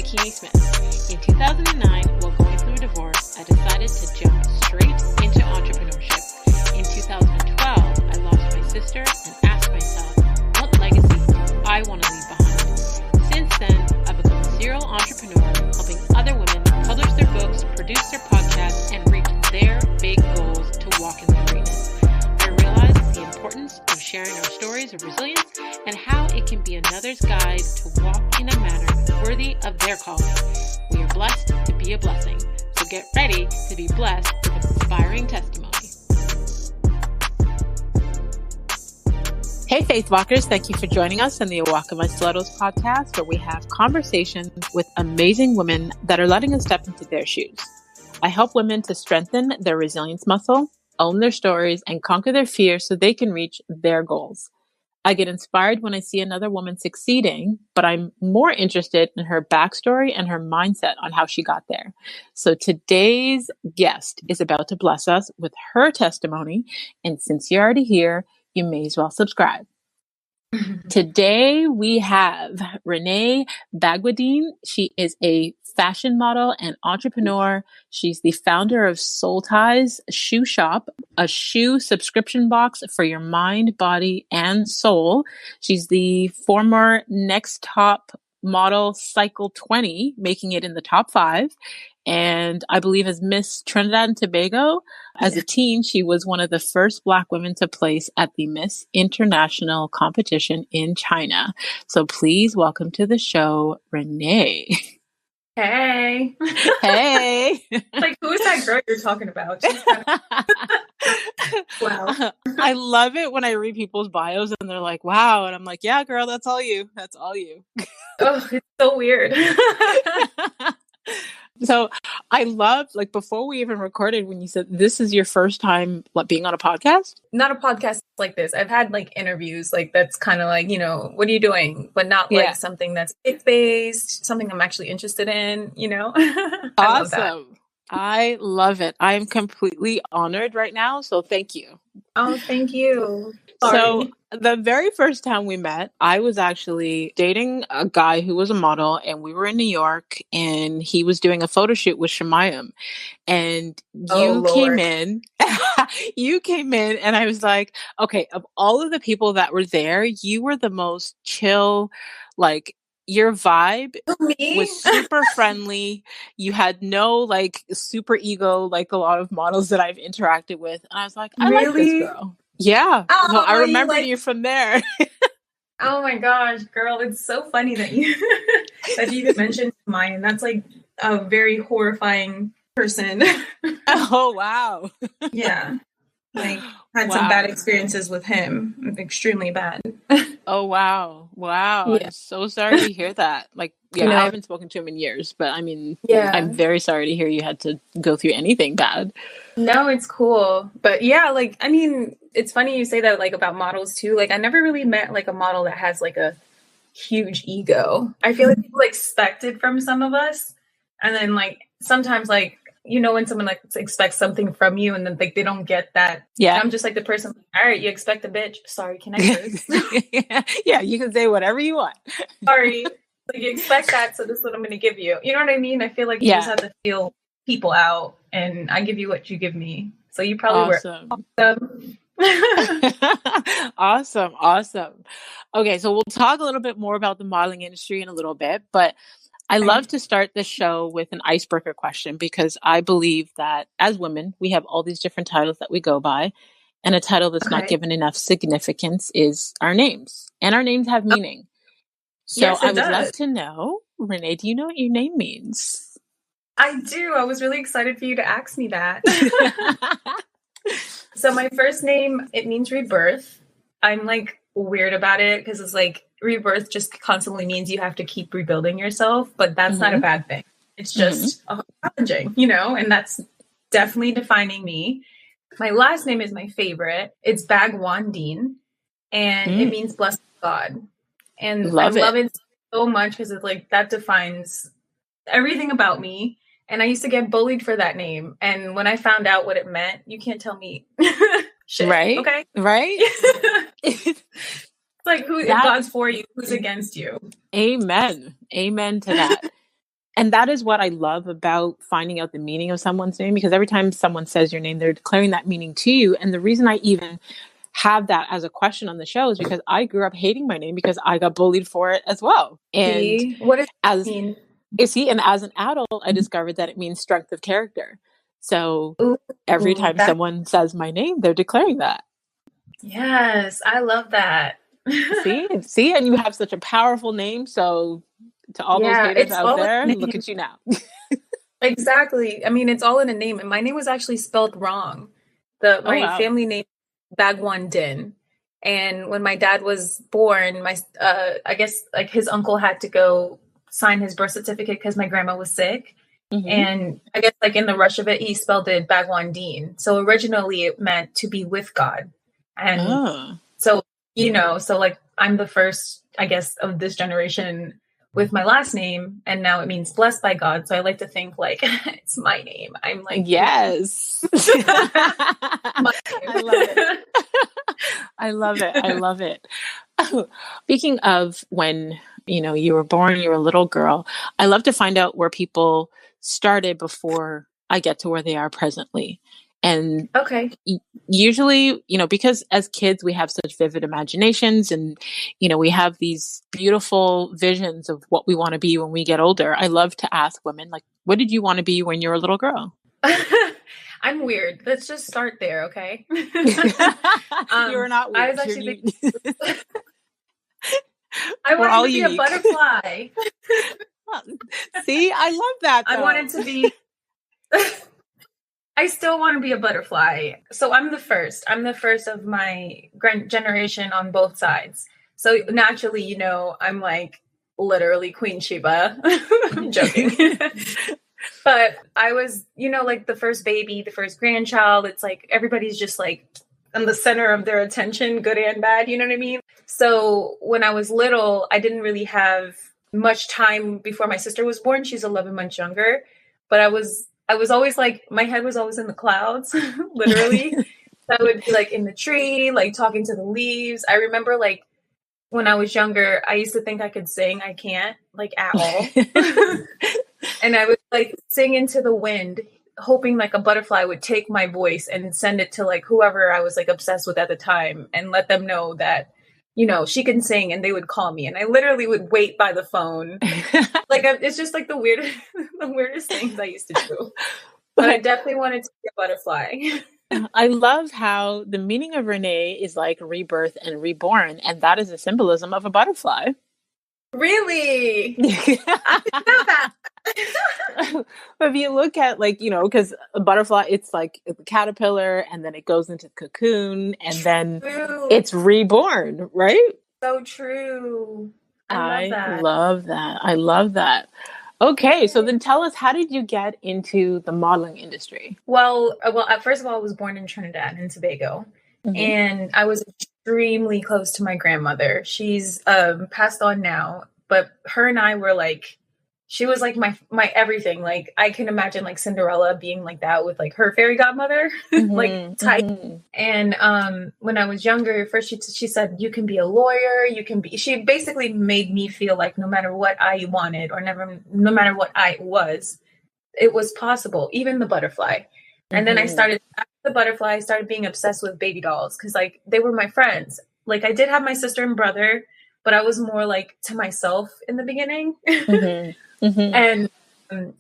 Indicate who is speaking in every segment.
Speaker 1: Bikini Smith. In 2009, while going through a divorce, I decided to jump straight into entrepreneurship. In 2012, I lost my sister and asked myself, what legacy do I want to leave behind? Since then, I've become a serial entrepreneur, helping other women publish their books, produce their podcasts, and reach their big goals to walk in their greatness. I realized the importance of sharing our stories of resilience and how it can be another's guide to walk in a manner worthy of their calling. We are blessed to be a blessing. So get ready to be blessed with an inspiring testimony. Hey, Faith Walkers. Thank you for joining us on the A Walk of My Stilettos podcast, where we have conversations with amazing women that are letting us step into their shoes. I help women to strengthen their resilience muscle, own their stories, and conquer their fears so they can reach their goals. I get inspired when I see another woman succeeding, but I'm more interested in her backstory and her mindset on how she got there. So today's guest is about to bless us with her testimony. And since you're already here, you may as well subscribe. Today we have Renèe Bhagwandeen. She is a fashion model and entrepreneur. She's the founder of SoulTies Shoe Shop, a shoe subscription box for your mind, body, and soul. She's the former Next Top Model Cycle 20, making it in the top 5. And I believe as Miss Trinidad and Tobago, as a teen, she was one of the first Black women to place at the Miss International competition in China. So please welcome to the show, Renee.
Speaker 2: Hey.
Speaker 1: Hey.
Speaker 2: Like, who is that girl you're talking about? She's kind of... Wow.
Speaker 1: I love it when I read people's bios and they're like, wow. And I'm like, yeah, girl, that's all you. That's all you.
Speaker 2: Oh, it's so weird.
Speaker 1: So I love, like, before we even recorded, when you said this is your first time being on a podcast?
Speaker 2: Not a podcast like this. I've had like interviews, like that's kind of like, you know, what are you doing? But not like something that's faith-based, something I'm actually interested in, you know?
Speaker 1: Awesome. I love it. I'm completely honored right now. So thank you.
Speaker 2: Oh, thank you.
Speaker 1: Sorry. So the very first time we met, I was actually dating a guy who was a model, and we were in New York, and he was doing a photo shoot with Shemayim. And you came in, and I was like, okay, of all of the people that were there, you were the most chill, like, your vibe was super friendly. You had no like super ego, like a lot of models that I've interacted with. And I was like, I like this girl. Yeah.
Speaker 2: Oh,
Speaker 1: so I remember you from there.
Speaker 2: Oh my gosh, girl. It's so funny that you even mentioned mine. That's like a very horrifying person.
Speaker 1: Oh, wow.
Speaker 2: Yeah. Like, had some bad experiences with him. Extremely bad.
Speaker 1: Oh, wow. Wow. Yeah. I'm so sorry to hear that. Like, yeah, I haven't spoken to him in years, but I mean, I'm very sorry to hear you had to go through anything bad.
Speaker 2: No, it's cool. But yeah, like, I mean, it's funny you say that, like, about models too. Like, I never really met like a model that has like a huge ego. I feel like people expect it from some of us. And then like, sometimes like, you know, when someone like expects something from you and then like they don't get that. Yeah. I'm just like the person, all right, you expect a bitch. Sorry, can I curse?
Speaker 1: Yeah, you can say whatever you want.
Speaker 2: Sorry. Like, you expect that, so this is what I'm going to give you. You know what I mean? I feel like you just have to feel people out, and I give you what you give me. So you probably
Speaker 1: were awesome. Okay, so we'll talk a little bit more about the modeling industry in a little bit, but I love to start the show with an icebreaker question, because I believe that as women, we have all these different titles that we go by, and a title that's not given enough significance is our names, and our names have meaning. So I would love to know, Renee, do you know what your name means?
Speaker 2: I do. I was really excited for you to ask me that. So my first name, it means rebirth. I'm like weird about it because it's like rebirth just constantly means you have to keep rebuilding yourself, but that's not a bad thing. It's just challenging, you know, and that's definitely defining me. My last name is my favorite. It's Bhagwandeen, and it means blessed God. And I love it so much because it's like that defines everything about me. And I used to get bullied for that name. And when I found out what it meant, you can't tell me shit.
Speaker 1: Right.
Speaker 2: Okay.
Speaker 1: Right.
Speaker 2: It's like, if God's for you, who's against you?
Speaker 1: Amen. Amen to that. And that is what I love about finding out the meaning of someone's name, because every time someone says your name, they're declaring that meaning to you. And the reason I even have that as a question on the show is because I grew up hating my name because I got bullied for it as well. And
Speaker 2: See? What does
Speaker 1: as
Speaker 2: it mean?
Speaker 1: and as an adult, I discovered that it means strength of character. So
Speaker 2: Ooh,
Speaker 1: every time
Speaker 2: that,
Speaker 1: someone says my name, they're declaring that.
Speaker 2: yes, I love that.
Speaker 1: See, and you have such a powerful name. So to all those haters
Speaker 2: it's
Speaker 1: out
Speaker 2: all
Speaker 1: there,
Speaker 2: in a
Speaker 1: look
Speaker 2: name.
Speaker 1: at you now.
Speaker 2: Exactly. I mean, it's all in a name, and my name was actually spelled wrong. My
Speaker 1: Wow.
Speaker 2: family name is Bhagwandeen, and when my dad was born, I guess like his uncle had to go sign his birth certificate because my grandma was sick, and I guess like in the rush of it, he spelled it Bhagwandeen. So originally, it meant to be with God, and so so like I'm the first, I guess, of this generation with my last name, and now it means blessed by God. So I like to think like it's my name. I'm like,
Speaker 1: yes.
Speaker 2: my name.
Speaker 1: I love it. I love it. I love it. Speaking of when, you were born, you were a little girl, I love to find out where people started before I get to where they are presently. And
Speaker 2: Okay.
Speaker 1: Usually, because as kids, we have such vivid imaginations and, we have these beautiful visions of what we want to be when we get older. I love to ask women, like, what did you want to be when you were a little girl?
Speaker 2: I'm weird. Let's just start there, okay?
Speaker 1: You're not weird.
Speaker 2: I was actually I wanted to be a butterfly.
Speaker 1: See, I love that, though.
Speaker 2: I wanted to be I still want to be a butterfly. So I'm the first. I'm the first of my generation on both sides. So naturally, I'm like literally Queen Sheba. I'm joking. But I was, like the first baby, the first grandchild. It's like everybody's just like in the center of their attention, good and bad. You know what I mean? So when I was little, I didn't really have much time before my sister was born. She's 11 months younger. But I was always like, my head was always in the clouds, literally. I would be like in the tree, like talking to the leaves. I remember like when I was younger, I used to think I could sing. I can't, like at all. And I would like sing into the wind, hoping like a butterfly would take my voice and send it to like whoever I was like obsessed with at the time and let them know that, she can sing, and they would call me. And I literally would wait by the phone. Like, it's just like the weirdest things I used to do. But I definitely wanted to be a butterfly.
Speaker 1: I love how the meaning of Renee is like rebirth and reborn. And that is a symbolism of a butterfly.
Speaker 2: Really? I didn't know that.
Speaker 1: If you look at because a butterfly, it's like a caterpillar and then it goes into cocoon and then it's reborn, right?
Speaker 2: So true. I
Speaker 1: love that. Okay, so then tell us, how did you get into the modeling industry?
Speaker 2: Well, first of all, I was born in Trinidad and Tobago, and I was extremely close to my grandmother. She's passed on now, but her and I were like, she was like my everything. Like I can imagine like Cinderella being like that with like her fairy godmother, like type. And when I was younger, first she said, you can be a lawyer, she basically made me feel like no matter what I wanted or no matter what I was, it was possible, even the butterfly. And then after the butterfly, I started being obsessed with baby dolls because like they were my friends. Like I did have my sister and brother, but I was more like to myself in the beginning. And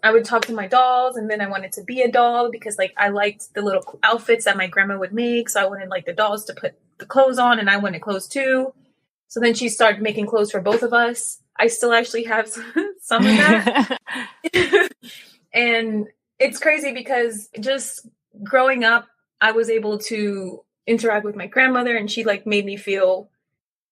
Speaker 2: I would talk to my dolls, and then I wanted to be a doll because like I liked the little outfits that my grandma would make. So I wanted like the dolls to put the clothes on, and I wanted clothes too. So then she started making clothes for both of us. I still actually have some of that. And it's crazy because just growing up, I was able to interact with my grandmother, and she like made me feel.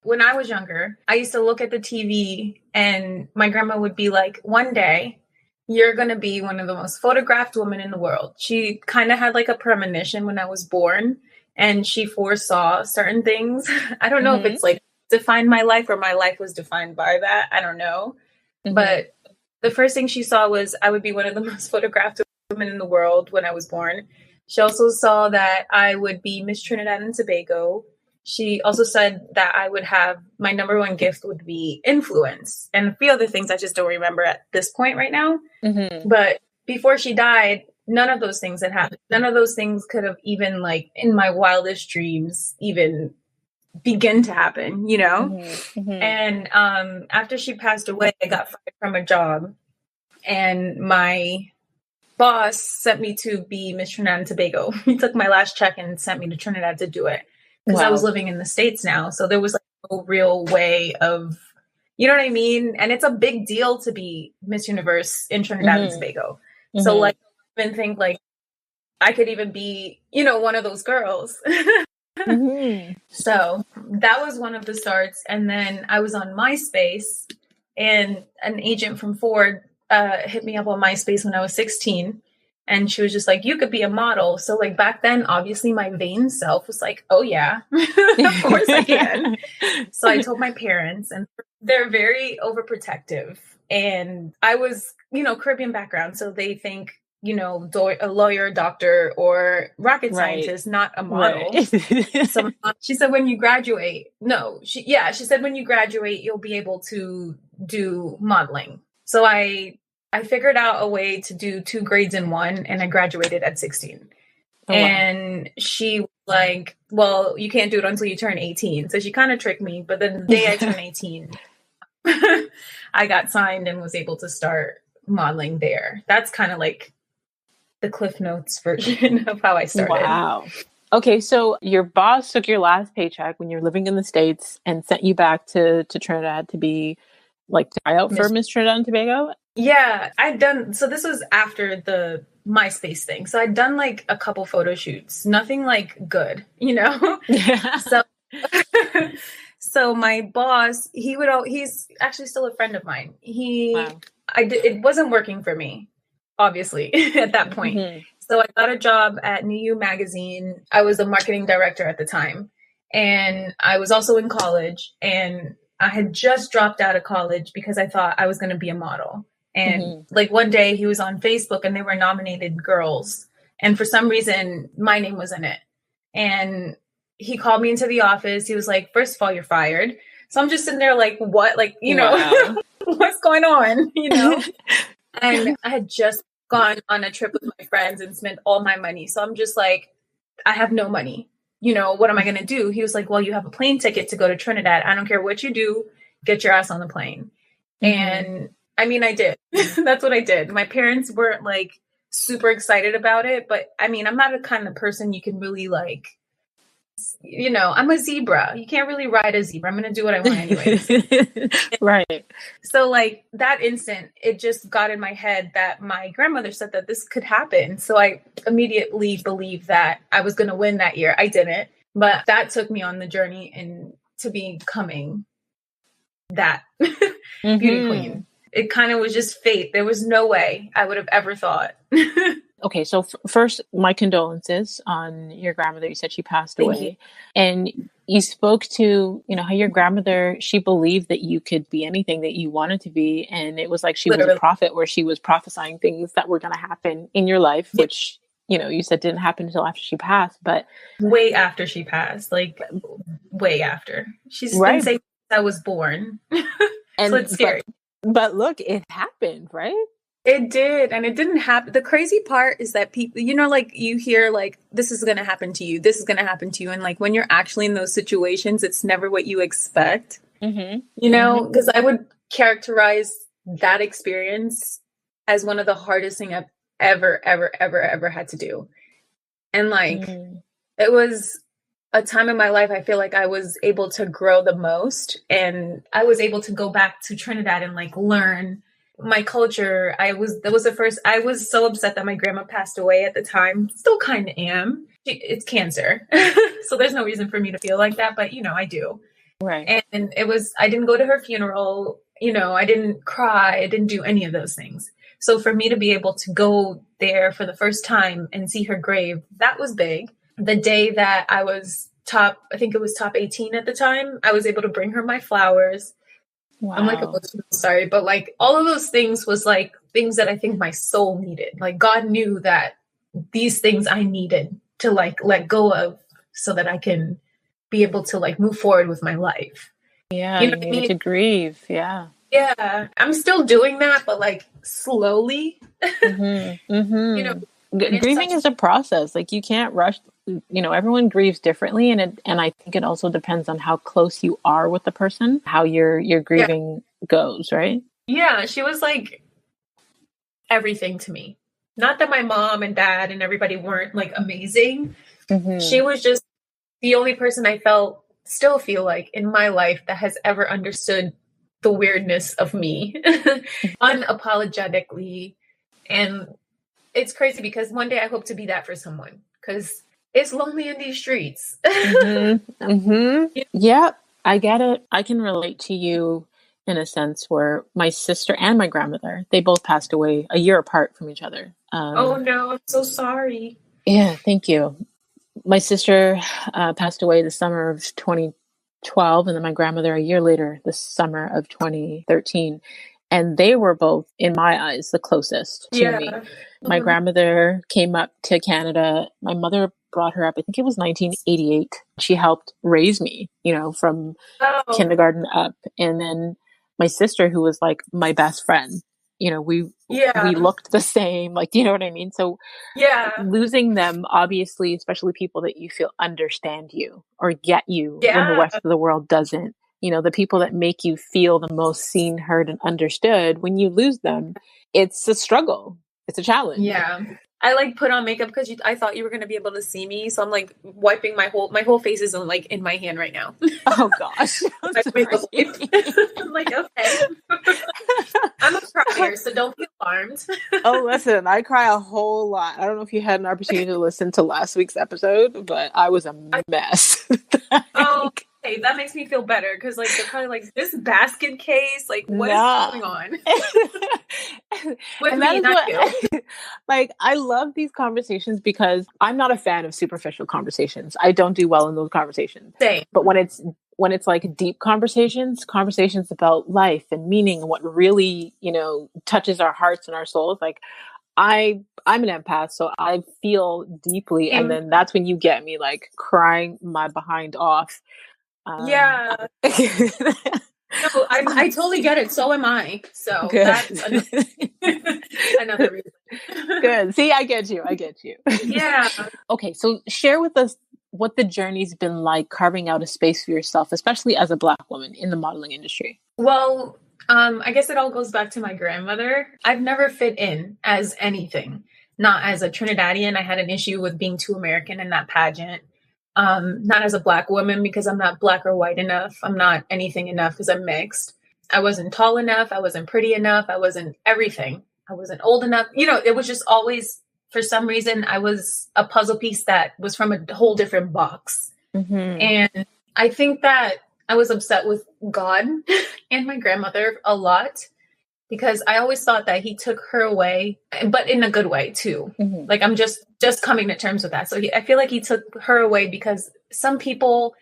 Speaker 2: When I was younger, I used to look at the TV and my grandma would be like, one day you're going to be one of the most photographed women in the world. She kind of had like a premonition when I was born, and she foresaw certain things. I don't know if it's like defined my life or my life was defined by that. I don't know. But the first thing she saw was I would be one of the most photographed women in the world when I was born. She also saw that I would be Miss Trinidad and Tobago. she also said that I would have, my number one gift would be influence, and a few other things I just don't remember at this point right now. But before she died, none of those things had happened. None of those things could have even, like, in my wildest dreams, even begin to happen, you know? And after she passed away, I got fired from a job, and my boss sent me to be Miss Trinidad and Tobago. He took my last check and sent me to Trinidad to do it, because I was living in the States now. So there was like no real way of, you know what I mean? And it's a big deal to be Miss Universe in Trinidad and Tobago. So like, I even think like I could even be, you know, one of those girls. So that was one of the starts. And then I was on MySpace, and an agent from Ford hit me up on MySpace when I was 16. And she was just like, you could be a model. So like back then, obviously my vain self was like, oh yeah, of course I can. So I told my parents, and they're very overprotective. And I was, you know, Caribbean background. So they think, you know, a lawyer, doctor, or rocket scientist, not a model. So she said, when you graduate, she said, when you graduate, you'll be able to do modeling. So I figured out a way to do 2 grades in one, and I graduated at 16. And she was like, well, you can't do it until you turn 18. So she kind of tricked me. But then the day I turned 18, I got signed and was able to start modeling there. That's kind of like the Cliff Notes version of how I started.
Speaker 1: Wow. Okay, so your boss took your last paycheck when you're living in the States and sent you back to Trinidad to be like try out for Miss Trinidad and Tobago?
Speaker 2: Yeah, so this was after the MySpace thing. So I'd done like a couple photo shoots, nothing like good, you know? So my boss, he's actually still a friend of mine. It wasn't working for me, obviously, at that point. So I got a job at New You magazine. I was the marketing director at the time. And I was also in college, and I had just dropped out of college because I thought I was going to be a model. And like one day he was on Facebook and they were nominated girls. And for some reason, my name was in it. And he called me into the office. He was like, first of all, you're fired. So I'm just sitting there like, what? Like, you know, what's going on? You know? And I had just gone on a trip with my friends and spent all my money. So I'm just like, I have no money. You know, what am I going to do? He was like, well, you have a plane ticket to go to Trinidad. I don't care what you do. Get your ass on the plane. And I mean, I did. That's what I did. My parents weren't like super excited about it. But I mean, I'm not a kind of person you can really like, you know, I'm a zebra. You can't really ride a zebra. I'm going to do what I want anyways.
Speaker 1: Right.
Speaker 2: So like that instant, it just got in my head that my grandmother said that this could happen. So I immediately believed that I was going to win that year. I didn't, but that took me on the journey into becoming that beauty queen. It kind of was just fate. There was no way I would have ever thought.
Speaker 1: Okay, so first, my condolences on your grandmother. You said she passed away.
Speaker 2: You.
Speaker 1: And you spoke to, you know, how your grandmother, she believed that you could be anything that you wanted to be. And it was like she was a prophet, where she was prophesying things that were going to happen in your life, which, you know, you said didn't happen until after she passed. But
Speaker 2: way after she passed, like way after. She's been saying since I was born.
Speaker 1: And
Speaker 2: so it's scary.
Speaker 1: But look, it happened, right?
Speaker 2: It did. And it didn't happen. The crazy part is that people, you know, like you hear like, this is going to happen to you. This is going to happen to you. And like when you're actually in those situations, it's never what you expect, you know, because I would characterize that experience as one of the hardest things I've ever had to do. And like, it was a time in my life, I feel like I was able to grow the most. And I was able to go back to Trinidad and like learn my culture. I was so upset that my grandma passed away at the time. Still kind of am. It's cancer. So there's no reason for me to feel like that, but you know, I do.
Speaker 1: Right.
Speaker 2: And I didn't go to her funeral. You know, I didn't cry. I didn't do any of those things. So for me to be able to go there for the first time and see her grave, that was big. The day that I was I think it was top 18 at the time, I was able to bring her my flowers. Wow. I'm like emotional, sorry, but like all of those things was like things that I think my soul needed. Like God knew that these things I needed to like let go of so that I can be able to like move forward with my life.
Speaker 1: Yeah,
Speaker 2: You
Speaker 1: you
Speaker 2: know what I
Speaker 1: needed
Speaker 2: mean?
Speaker 1: to grieve. Yeah.
Speaker 2: Yeah, I'm still doing that, but like slowly.
Speaker 1: Mm-hmm.
Speaker 2: You know,
Speaker 1: Mm-hmm.
Speaker 2: and it's
Speaker 1: Grieving
Speaker 2: such
Speaker 1: is a process. Like you can't rush. You know, everyone grieves differently, and I think it also depends on how close you are with the person, how your
Speaker 2: yeah,
Speaker 1: grieving goes, right?
Speaker 2: yeah. She was like everything to me. Not that my mom and dad and everybody weren't like amazing.
Speaker 1: Mm-hmm.
Speaker 2: She was just the only person I still feel like in my life that has ever understood the weirdness of me unapologetically. And it's crazy because one day I hope to be that for someone because it's lonely in these streets.
Speaker 1: Mm-hmm. Mm-hmm. Yeah, I get it. I can relate to you in a sense where my sister and my grandmother, they both passed away a year apart from each other.
Speaker 2: Oh no, I'm so sorry.
Speaker 1: Yeah, thank you. My sister passed away the summer of 2012, and then my grandmother a year later, the summer of 2013. And they were both, in my eyes, the closest to me.
Speaker 2: Yeah.
Speaker 1: My grandmother came up to Canada. My mother brought her up, I think it was 1988. She helped raise me, you know, from
Speaker 2: Oh,
Speaker 1: kindergarten up. And then my sister, who was like my best friend, you know, we
Speaker 2: yeah.
Speaker 1: looked the same, like, you know what I mean? So
Speaker 2: Yeah.
Speaker 1: losing them, obviously, especially people that you feel understand you or get you when the
Speaker 2: Yeah.
Speaker 1: rest of the world doesn't, you know, the people that make you feel the most seen, heard, and understood, when you lose them, it's a struggle. It's a challenge.
Speaker 2: Yeah. I like put on makeup because I thought you were going to be able to see me. So I'm like wiping my whole face is like in my hand right now.
Speaker 1: Oh gosh.
Speaker 2: My makeup wipe. I'm like, okay. I'm a crier, so don't be alarmed.
Speaker 1: Oh, listen, I cry a whole lot. I don't know if you had an opportunity to listen to last week's episode, but I was a mess.
Speaker 2: Oh, okay, that makes me feel better because like they're probably like this basket case, like what is going on with
Speaker 1: And that
Speaker 2: me,
Speaker 1: is
Speaker 2: not you.
Speaker 1: what like I love these conversations because I'm not a fan of superficial conversations. I don't do well in those conversations.
Speaker 2: Same.
Speaker 1: But when it's like deep conversations about life and meaning and what really, you know, touches our hearts and our souls, like I'm an empath, so I feel deeply, and then that's when you get me like crying my behind off.
Speaker 2: Yeah. No, I totally get it. So am I. So
Speaker 1: Good.
Speaker 2: that's another reason.
Speaker 1: Good. See, I get you.
Speaker 2: Yeah.
Speaker 1: Okay, so share with us what the journey's been like carving out a space for yourself, especially as a Black woman in the modeling industry.
Speaker 2: Well, I guess it all goes back to my grandmother. I've never fit in as anything. Not as a Trinidadian. I had an issue with being too American in that pageant. Not as a Black woman because I'm not Black or white enough. I'm not anything enough because I'm mixed. I wasn't tall enough. I wasn't pretty enough. I wasn't everything. I wasn't old enough. You know, it was just always, for some reason, I was a puzzle piece that was from a whole different box.
Speaker 1: Mm-hmm.
Speaker 2: And I think that I was upset with God and my grandmother a lot because I always thought that he took her away, but in a good way too.
Speaker 1: Mm-hmm.
Speaker 2: Like I'm just coming to terms with that. So I feel like he took her away because some people,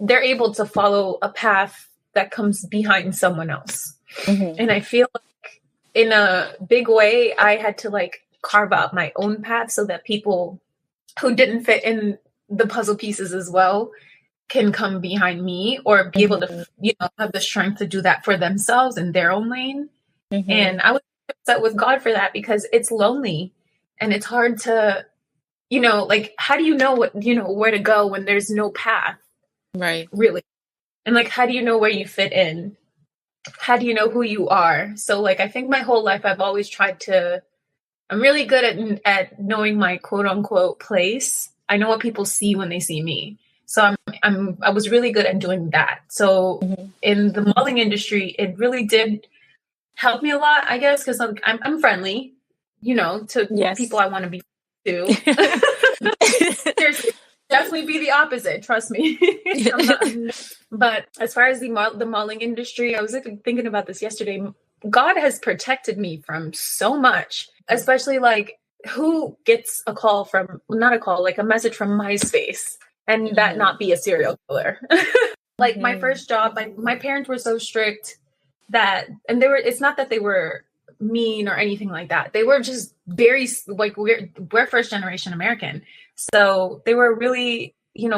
Speaker 2: they're able to follow a path that comes behind someone else.
Speaker 1: Mm-hmm.
Speaker 2: And I feel like in a big way, I had to like carve out my own path so that people who didn't fit in the puzzle pieces as well can come behind me or be able to, you know, have the strength to do that for themselves in their own lane.
Speaker 1: Mm-hmm.
Speaker 2: And I was upset with God for that because it's lonely and it's hard to, you know, like, how do you know what, you know, where to go when there's no path?
Speaker 1: Right.
Speaker 2: Really. And like, how do you know where you fit in? How do you know who you are? So like, I think my whole life, I've always tried to, I'm really good at knowing my quote unquote place. I know what people see when they see me. So I was really good at doing that. So in the modeling industry, it really did help me a lot, I guess, because I'm friendly, you know, to people I want to be to. Seriously, definitely be the opposite. Trust me. But as far as the modeling industry, I was thinking about this yesterday. God has protected me from so much, especially like who gets a call from, not a call, like a message from MySpace and that not be a serial killer. Like my first job, my parents were so strict that, and it's not that they were mean or anything like that. They were just very like, we're first generation American. So they were really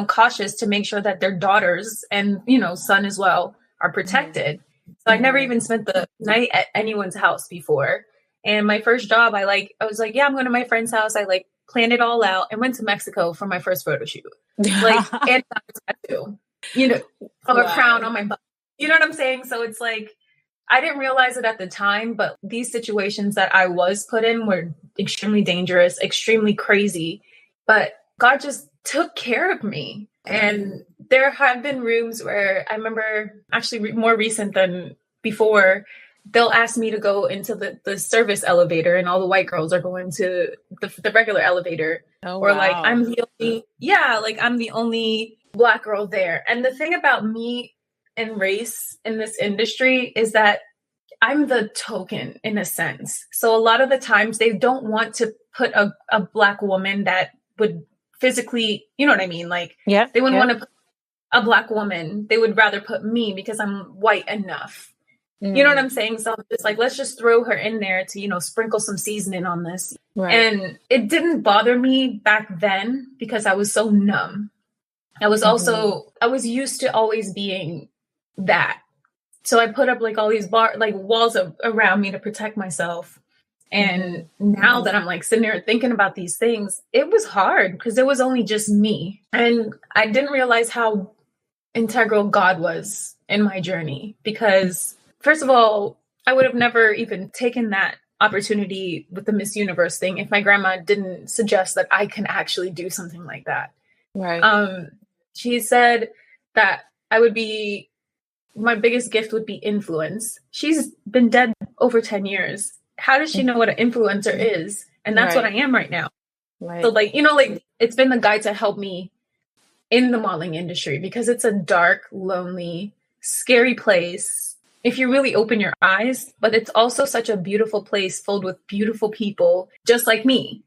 Speaker 2: cautious to make sure that their daughters and, son as well are protected. So I never even spent the night at anyone's house before. And my first job, I was like, yeah, I'm going to my friend's house. I planned it all out and went to Mexico for my first photo shoot. And a tattoo, of a crown on my butt. You know what I'm saying? So it's like, I didn't realize it at the time, but these situations that I was put in were extremely dangerous, extremely crazy. But God just took care of me. And there have been rooms where I remember, actually more recent than before, they'll ask me to go into the service elevator and all the white girls are going to the regular elevator.
Speaker 1: Oh,
Speaker 2: or
Speaker 1: wow.
Speaker 2: I'm the only Black girl there. And the thing about me and race in this industry is that I'm the token in a sense. So a lot of the times they don't want to put a Black woman that would physically, you know what I mean? They wouldn't want to put a Black woman. They would rather put me because I'm white enough. You know what I'm saying? So it's like, let's just throw her in there to, sprinkle some seasoning on this. Right. And it didn't bother me back then because I was so numb. I was I was used to always being that. So I put up all these walls around me to protect myself. And now that I'm sitting there thinking about these things, it was hard because it was only just me. And I didn't realize how integral God was in my journey because first of all, I would have never even taken that opportunity with the Miss Universe thing if my grandma didn't suggest that I can actually do something like that.
Speaker 1: Right.
Speaker 2: She said that my biggest gift would be influence. She's been dead over 10 years. How does she know what an influencer is? And that's what I am right now. Right. So it's been the guide to help me in the modeling industry because it's a dark, lonely, scary place if you really open your eyes, but it's also such a beautiful place filled with beautiful people just like me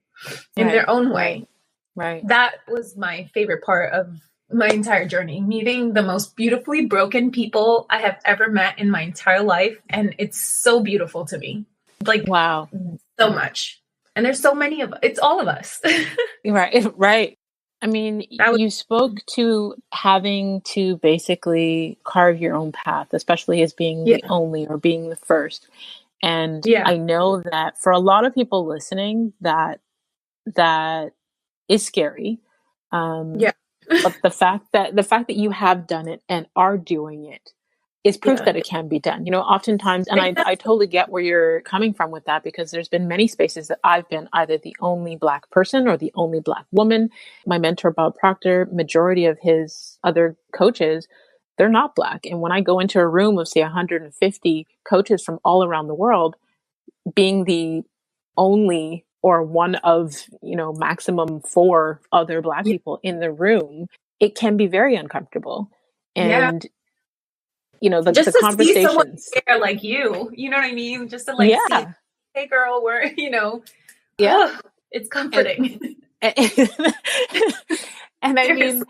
Speaker 2: in their own way. Right. That was my favorite part of my entire journey, meeting the most beautifully broken people I have ever met in my entire life. And it's so beautiful to me. Wow. So much. And there's so many it's all of us.
Speaker 1: Right. I mean, you spoke to having to basically carve your own path, especially as being the only or being the first. And I know that for a lot of people listening, that is scary. But the fact that you have done it and are doing it is proof that it can be done. Oftentimes, and I totally get where you're coming from with that, because there's been many spaces that I've been either the only Black person or the only Black woman. My mentor, Bob Proctor, majority of his other coaches, they're not Black. And when I go into a room of, say, 150 coaches from all around the world, being the only or one of, maximum 4 other Black people in the room, it can be very uncomfortable. And just the conversations. See someone
Speaker 2: there like you know what I mean? Just to see, hey girl, we're, it's comforting.
Speaker 1: And I mean,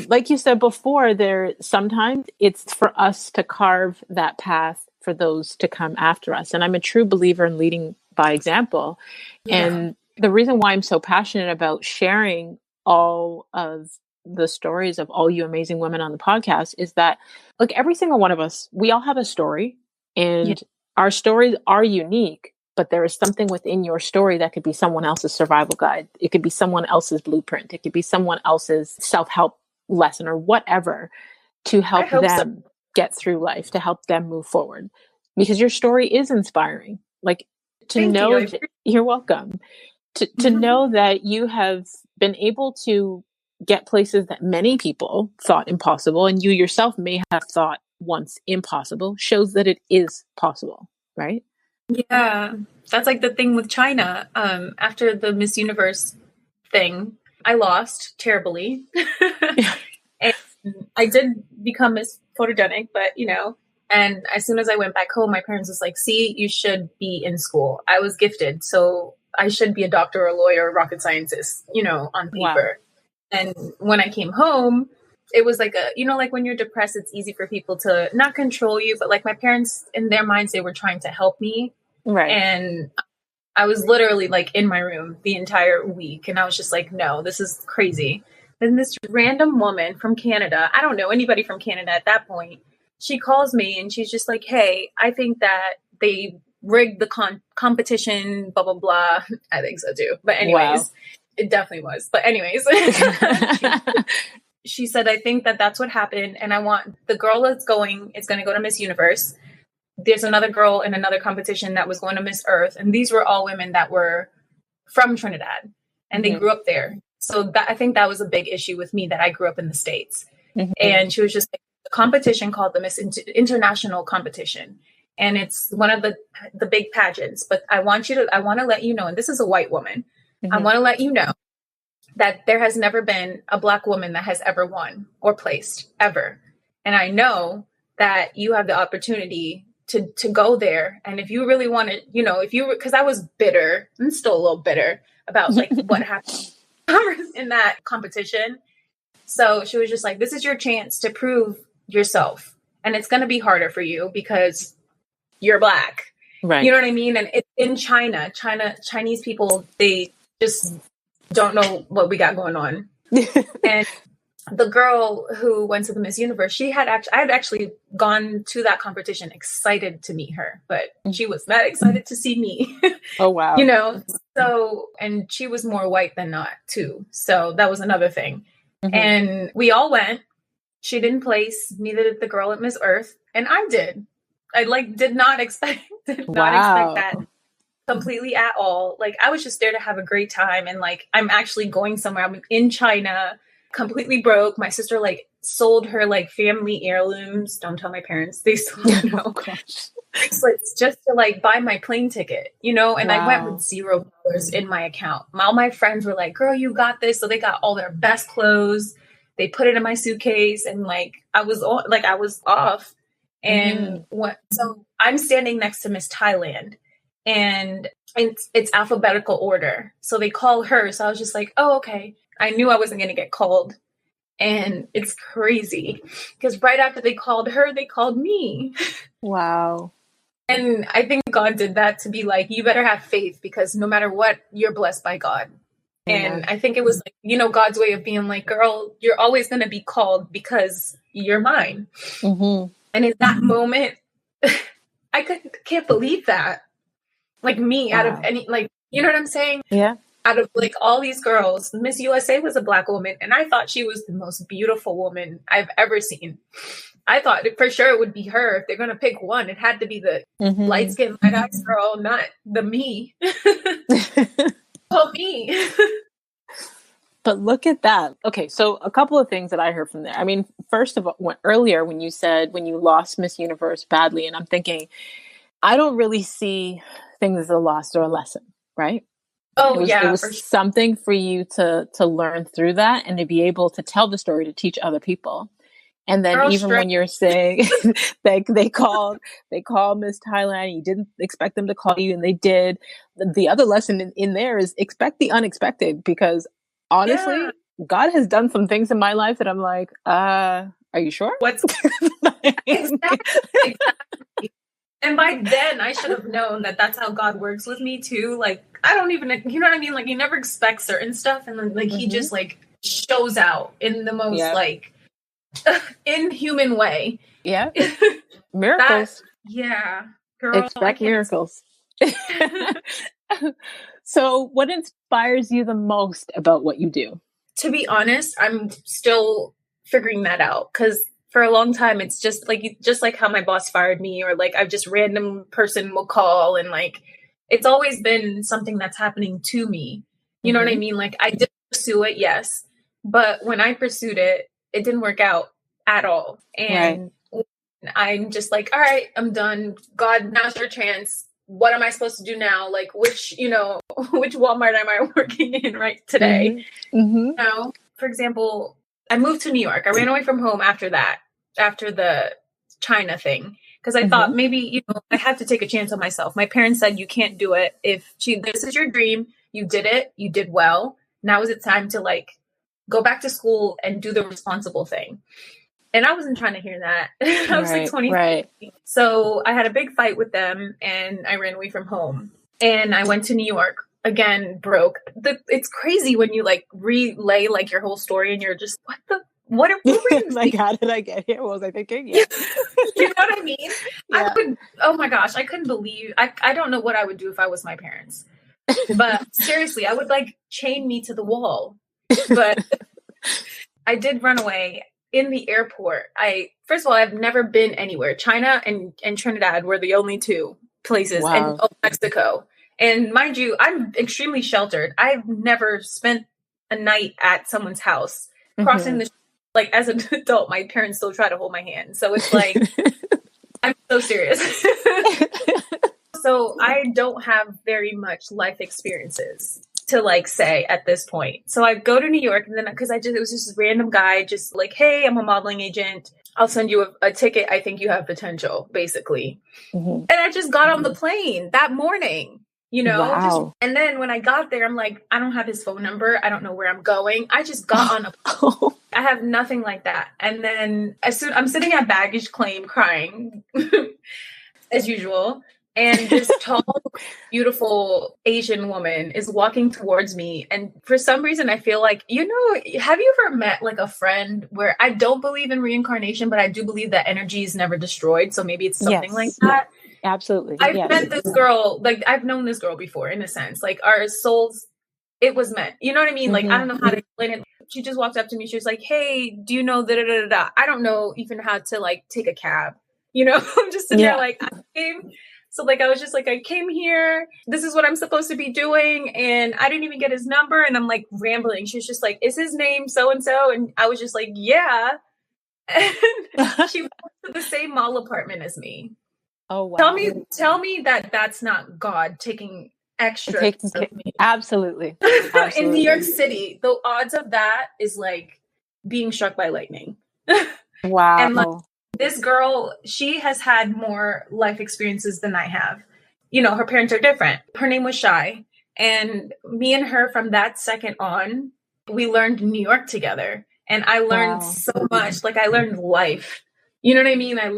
Speaker 1: like you said before, sometimes it's for us to carve that path for those to come after us. And I'm a true believer in leading by example. And the reason why I'm so passionate about sharing all of the stories of all you amazing women on the podcast is that, look, every single one of us, we all have a story, and our stories are unique, but there is something within your story that could be someone else's survival guide. It could be someone else's blueprint. It could be someone else's self-help lesson or whatever to help them get through life, to help them move forward, because your story is inspiring. You're welcome. To know that you have been able to get places that many people thought impossible, and you yourself may have thought once impossible, shows that it is possible, right?
Speaker 2: Yeah, that's the thing with China. After the Miss Universe thing, I lost terribly. And I did become Miss Photogenic, but and as soon as I went back home, my parents was like, see, you should be in school. I was gifted, so I should be a doctor or a lawyer or rocket scientist, on paper. Wow. And when I came home, it was when you're depressed, it's easy for people to not control you. But my parents, in their minds, they were trying to help me. Right. And I was literally in my room the entire week. And I was just like, no, this is crazy. Then this random woman from Canada, I don't know anybody from Canada at that point, she calls me and she's just like, hey, I think that they rigged the competition, blah, blah, blah. I think so too. But anyways, It definitely was. But anyways, she said, I think that that's what happened. And I want the girl that's going, is going to go to Miss Universe. There's another girl in another competition that was going to Miss Earth. And these were all women that were from Trinidad and they grew up there. So that, I think that was a big issue with me, that I grew up in the States. And she was just like, a competition called the Miss International Competition. And it's one of the big pageants. But I want to let you know, and this is a white woman, I want to let you know that there has never been a Black woman that has ever won or placed, ever. And I know that you have the opportunity to go there. And if you really want to, you know, because I was bitter, and still a little bitter about like what happened in that competition. So she was just like, this is your chance to prove yourself. And it's going to be harder for you because you're Black. Right. You know what I mean? And it's in Chinese people, they just don't know what we got going on. And the girl who went to the Miss Universe, I had actually gone to that competition excited to meet her, but she was not excited to see me.
Speaker 1: Oh, wow.
Speaker 2: You know, so, and she was more white than not too. So that was another thing. And we all went. She didn't place, neither did the girl at Miss Earth. And I did. I did not expect that completely at all. Like, I was just there to have a great time. And like, I'm actually going somewhere. I'm in China, completely broke. My sister sold her family heirlooms. Don't tell my parents. They sold bracelets just to buy my plane ticket, you know? And I went with $0 in my account. All my friends were like, girl, you got this. So they got all their best clothes. They put it in my suitcase. And I was off. And so I'm standing next to Miss Thailand, and it's alphabetical order. So they call her. So I was just like, oh, okay. I knew I wasn't going to get called. And it's crazy because right after they called her, they called me. Wow. And I think God did that to be like, you better have faith, because no matter what, you're blessed by God. And I think it was God's way of being like, girl, you're always going to be called because you're mine. And in that moment, I can't believe that. Out of any, you know what I'm saying? Yeah. Out of all these girls, Miss USA was a Black woman. And I thought she was the most beautiful woman I've ever seen. I thought for sure it would be her. If they're going to pick one, it had to be the light-skinned, light-eyed girl, not the me. Oh, me.
Speaker 1: But look at that. Okay, so a couple of things that I heard from there. I mean, first of all, earlier when you said when you lost Miss Universe badly, and I'm thinking, I don't really see things as a loss or a lesson, right?
Speaker 2: Oh,
Speaker 1: it was something for you to learn through that and to be able to tell the story to teach other people. And then when you're saying they called Miss Thailand, you didn't expect them to call you, and they did. The other lesson in there is expect the unexpected, because honestly, God has done some things in my life that I'm like, are you sure?
Speaker 2: What's exactly. And by then I should have known that that's how God works with me too. I don't even, you know what I mean? You never expect certain stuff. And then he just shows out in the most inhuman way. Yeah.
Speaker 1: Miracles.
Speaker 2: Girl,
Speaker 1: expect miracles. So what inspires you the most about what you do?
Speaker 2: To be honest, I'm still figuring that out, because for a long time, it's just like how my boss fired me, or I've just random person will call, and it's always been something that's happening to me. You know what I mean? I did pursue it, yes. But when I pursued it, it didn't work out at all. And I'm just like, all right, I'm done. God, now's your chance. What am I supposed to do now? Which Walmart am I working in right today? Now, for example, I moved to New York. I ran away from home after the China thing, because I thought maybe, I had to take a chance on myself. My parents said, you can't do it. This is your dream. You did it. You did well. Now is it time to go back to school and do the responsible thing. And I wasn't trying to hear that. I was 20. Right. So I had a big fight with them, and I ran away from home, and I went to New York again broke. It's crazy when you like relay like your whole story and you're just what were you
Speaker 1: like, how did I get here? What was I thinking? Yeah.
Speaker 2: You know what I mean?
Speaker 1: Yeah.
Speaker 2: Oh my gosh, I couldn't believe, I don't know what I would do if I was my parents. But seriously, I would like chain me to the wall. But I did run away in the airport. First of all, I've never been anywhere. China and Trinidad were the only two places, and Mexico. And mind you, I'm extremely sheltered. I've never spent a night at someone's house. Crossing the like as an adult, my parents still try to hold my hand. So it's like, I'm so serious. So I don't have very much life experiences to like say at this point. So I go to New York, and then because it was just this random guy just like, hey, I'm a modeling agent. I'll send you a ticket. I think you have potential, basically. And I just got on the plane that morning. You know, and then when I got there, I'm like, I don't have his phone number. I don't know where I'm going. I just got on a plane. I have nothing like that. And then I'm sitting at baggage claim crying as usual. And this tall, beautiful Asian woman is walking towards me. And for some reason, I feel like, have you ever met like a friend where I don't believe in reincarnation, but I do believe that energy is never destroyed. So maybe it's something like that.
Speaker 1: Absolutely.
Speaker 2: I've met this girl, like I've known this girl before in a sense, like our souls, it was meant, you know what I mean? Like, I don't know how to explain it. She just walked up to me. She was like, hey, do you know da-da-da-da-da? I don't know even how to like take a cab, I'm just sitting there like, so like, I was just like, I came here, this is what I'm supposed to be doing. And I didn't even get his number. And I'm like rambling. She was just like, is his name so-and-so? And I was just like, yeah. And she went to the same mall apartment as me.
Speaker 1: Oh, wow.
Speaker 2: Tell me that that's not God taking extra.
Speaker 1: Absolutely.
Speaker 2: In New York City, the odds of that is like being struck by lightning.
Speaker 1: Wow.
Speaker 2: And like, this girl, she has had more life experiences than I have. Her parents are different. Her name was Shy. And me and her from that second on, we learned New York together. And I learned so much. Like I learned life. You know what I mean? I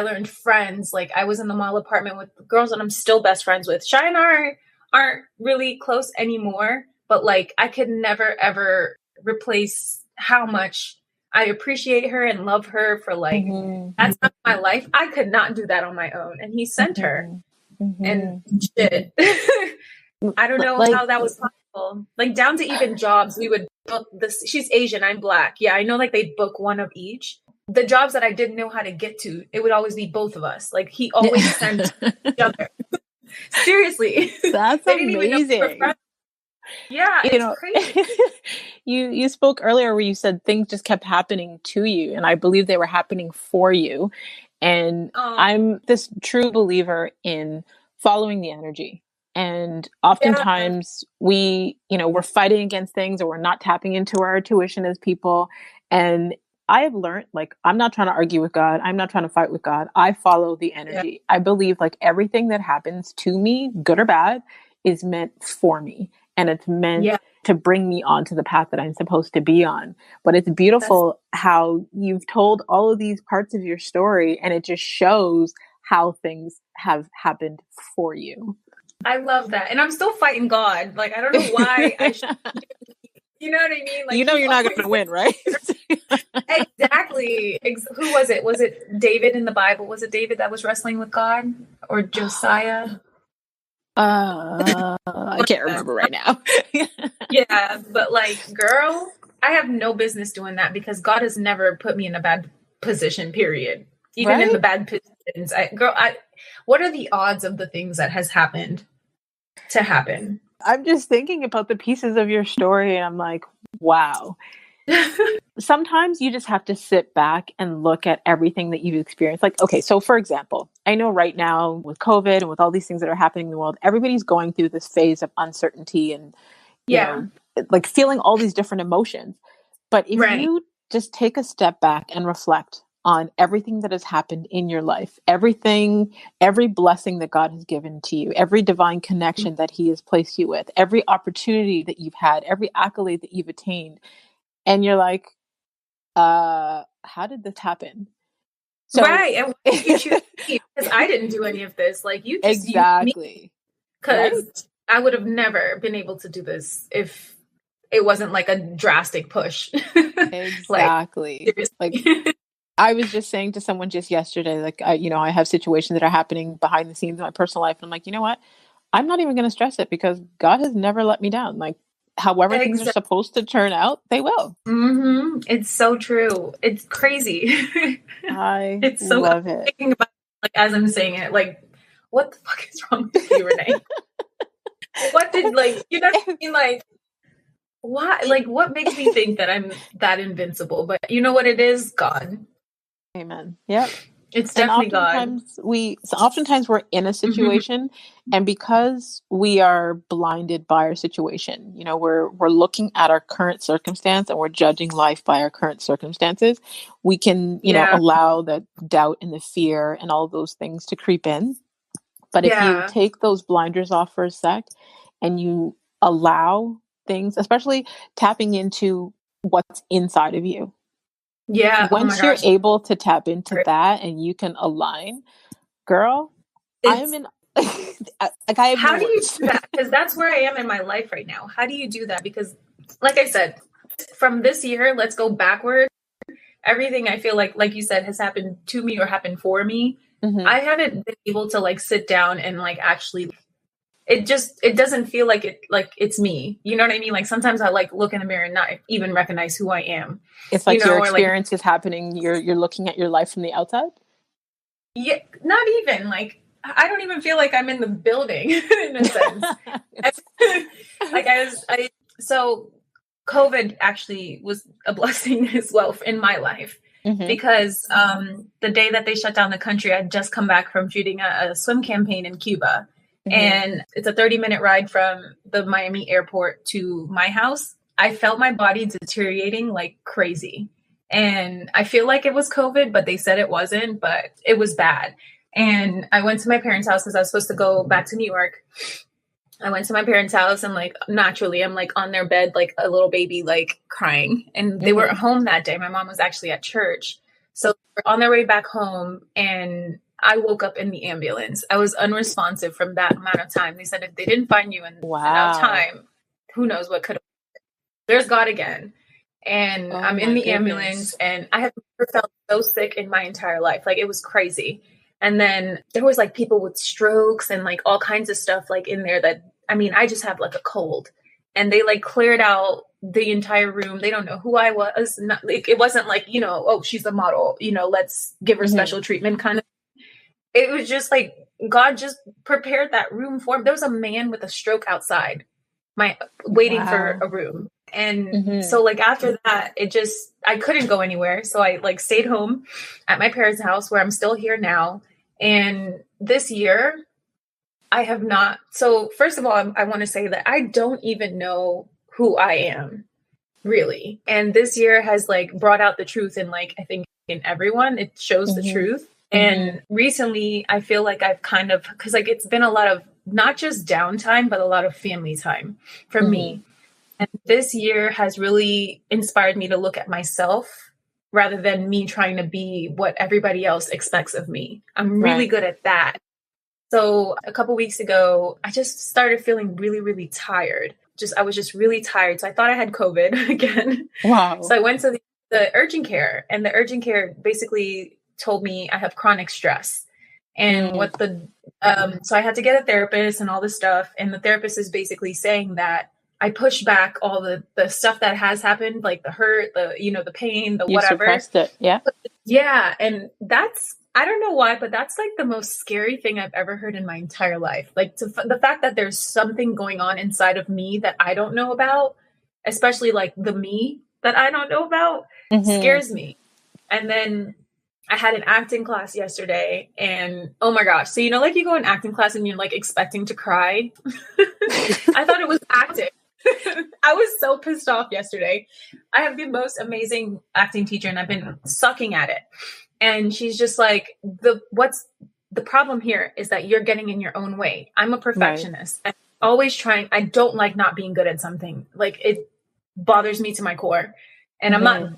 Speaker 2: learned friends. Like I was in the mall apartment with girls that I'm still best friends with. Shy and I aren't really close anymore, but like I could never ever replace how much I appreciate her and love her for like, that's not my life. I could not do that on my own. And he sent her and shit. I don't know how that was possible. Like down to even jobs, we would book this. She's Asian, I'm Black. Yeah, I know like they book one of each. The jobs that I didn't know how to get to, it would always be both of us. Like he always sent each other. Seriously.
Speaker 1: That's amazing.
Speaker 2: Yeah, it's crazy.
Speaker 1: You spoke earlier where you said things just kept happening to you, and I believe they were happening for you. And I'm this true believer in following the energy. And oftentimes we're fighting against things, or we're not tapping into our intuition as people. And I have learned, like, I'm not trying to argue with God. I'm not trying to fight with God. I follow the energy. I believe like everything that happens to me, good or bad, is meant for me. And it's meant to bring me onto the path that I'm supposed to be on. But it's beautiful how you've told all of these parts of your story, and it just shows how things have happened for you.
Speaker 2: I love that. And I'm still fighting God. Like, I don't know why I should. You know what I mean? Like,
Speaker 1: you're not going to win, right?
Speaker 2: Exactly. Who was it? Was it David in the Bible? Was it David that was wrestling with God, or Josiah?
Speaker 1: I can't remember right now.
Speaker 2: Yeah, but like, girl, I have no business doing that because God has never put me in a bad position, period. Even in the bad positions. What are the odds of the things that has happened to happen?
Speaker 1: I'm just thinking about the pieces of your story, and I'm like, wow. Sometimes you just have to sit back and look at everything that you've experienced. Like, okay, so for example, I know right now with COVID and with all these things that are happening in the world, everybody's going through this phase of uncertainty and, you know, like feeling all these different emotions. But if you just take a step back and reflect on everything that has happened in your life, every blessing that God has given to you, every divine connection that he has placed you with, every opportunity that you've had, every accolade that you've attained. And you're like, how did this happen? So,
Speaker 2: and what did you choose? Because I didn't do any of this. Like, you just
Speaker 1: exactly.
Speaker 2: Because I would have never been able to do this if it wasn't like a drastic push.
Speaker 1: Exactly. Like I was just saying to someone just yesterday, like, I have situations that are happening behind the scenes in my personal life. And I'm like, you know what? I'm not even going to stress it because God has never let me down. Like, however things are supposed to turn out, they will.
Speaker 2: Mm-hmm. It's so true. It's crazy.
Speaker 1: It's so love it.
Speaker 2: Thinking about, like, as I'm saying it, like, what the fuck is wrong with you, Renee? What did, like, you know what I mean? Like, why? Like, what makes me think that I'm that invincible? But you know what it is? God.
Speaker 1: Amen. Yep.
Speaker 2: It's definitely God.
Speaker 1: Oftentimes we're in a situation, and because we are blinded by our situation, we're looking at our current circumstance and we're judging life by our current circumstances. We can, allow the doubt and the fear and all those things to creep in. But if you take those blinders off for a sec and you allow things, especially tapping into what's inside of you.
Speaker 2: Yeah.
Speaker 1: Once you're able to tap into that and you can align, girl, I'm in.
Speaker 2: How do you do that? Because that's where I am in my life right now. How do you do that? Because, like I said, from this year, let's go backward. Everything I feel like you said, has happened to me or happened for me. Mm-hmm. I haven't been able to like sit down and like actually. It doesn't feel like it's me. You know what I mean? Like sometimes I like look in the mirror and not even recognize who I am.
Speaker 1: It's like your experience is happening. You're looking at your life from the outside.
Speaker 2: Yeah, not even like I don't even feel like I'm in the building in a sense. So COVID actually was a blessing as well in my life. Mm-hmm. Because the day that they shut down the country, I'd just come back from shooting a swim campaign in Cuba. Mm-hmm. And it's a 30-minute ride from the Miami airport to my house. I felt my body deteriorating like crazy. And I feel like it was COVID, but they said it wasn't, but it was bad. And I went to my parents' house because I was supposed to go back to New York. I went to my parents' house and like naturally I'm like on their bed, like a little baby, like crying. And they were home that day. My mom was actually at church. So on their way back home and I woke up in the ambulance. I was unresponsive from that amount of time. They said if they didn't find you in enough time, who knows what could have. There's God again. And I'm in the ambulance and I have never felt so sick in my entire life. Like it was crazy. And then there was like people with strokes and like all kinds of stuff like in there that, I mean, I just have like a cold and they like cleared out the entire room. They don't know who I was. Not, like, it wasn't like, oh, she's a model, let's give her special treatment kind of. It was just like God just prepared that room for me. There was a man with a stroke outside, waiting for a room. And so like after that, I couldn't go anywhere. So I like stayed home at my parents' house where I'm still here now. And this year I have not. So first of all, I want to say that I don't even know who I am really. And this year has like brought out the truth in like, I think in everyone, it shows the truth. And recently I feel like I've kind of, because like it's been a lot of not just downtime, but a lot of family time for me. And this year has really inspired me to look at myself rather than me trying to be what everybody else expects of me. I'm really good at that. So a couple weeks ago, I just started feeling really, really tired. I was just really tired. So I thought I had COVID again. Wow. So I went to the urgent care and the urgent care basically told me I have chronic stress and so I had to get a therapist and all this stuff. And the therapist is basically saying that I pushed back all the stuff that has happened, like the hurt, the pain, the whatever.
Speaker 1: You suppressed it. Yeah.
Speaker 2: Yeah. And I don't know why, but that's like the most scary thing I've ever heard in my entire life. Like the fact that there's something going on inside of me that I don't know about, especially like the me that I don't know about, scares me. And then I had an acting class yesterday and oh my gosh. So, like you go in acting class and you're like expecting to cry. I thought it was acting. I was so pissed off yesterday. I have the most amazing acting teacher and I've been sucking at it. And she's just like, what's the problem here is that you're getting in your own way. I'm a perfectionist. Right. I'm always trying. I don't like not being good at something. Like it bothers me to my core and I'm not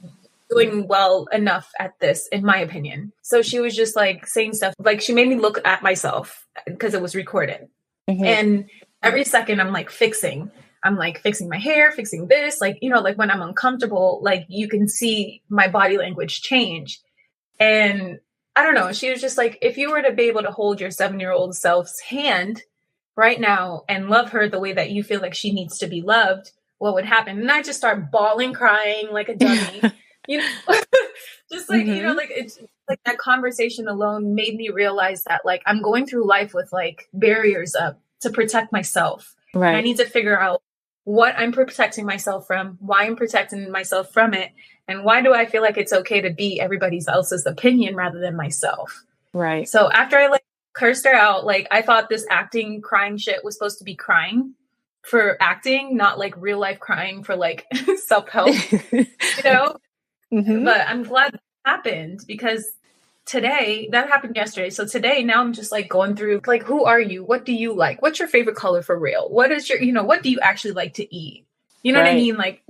Speaker 2: doing well enough at this, in my opinion. So she was just like saying stuff like she made me look at myself because it was recorded. And every second I'm like fixing. I'm like fixing my hair, fixing this, like, you know, like when I'm uncomfortable, like you can see my body language change. And I don't know, she was just like, if you were to be able to hold your 7-year-old self's hand right now and love her the way that you feel like she needs to be loved, what would happen? And I just start bawling, crying like a dummy, you know, just like, you know, like it's like that conversation alone made me realize that like I'm going through life with like barriers up to protect myself.
Speaker 1: Right.
Speaker 2: And I need to figure out what I'm protecting myself from, why I'm protecting myself from it, and why do I feel like it's okay to be everybody else's opinion rather than myself.
Speaker 1: Right.
Speaker 2: So after I like cursed her out, like I thought this acting crying shit was supposed to be crying for acting, not like real life crying for like self-help, you know? But I'm glad that happened because today, that happened yesterday. So today, now I'm just like going through like, who are you? What do you like? What's your favorite color for real? What is your, you know, what do you actually like to eat? You know what I mean? Like,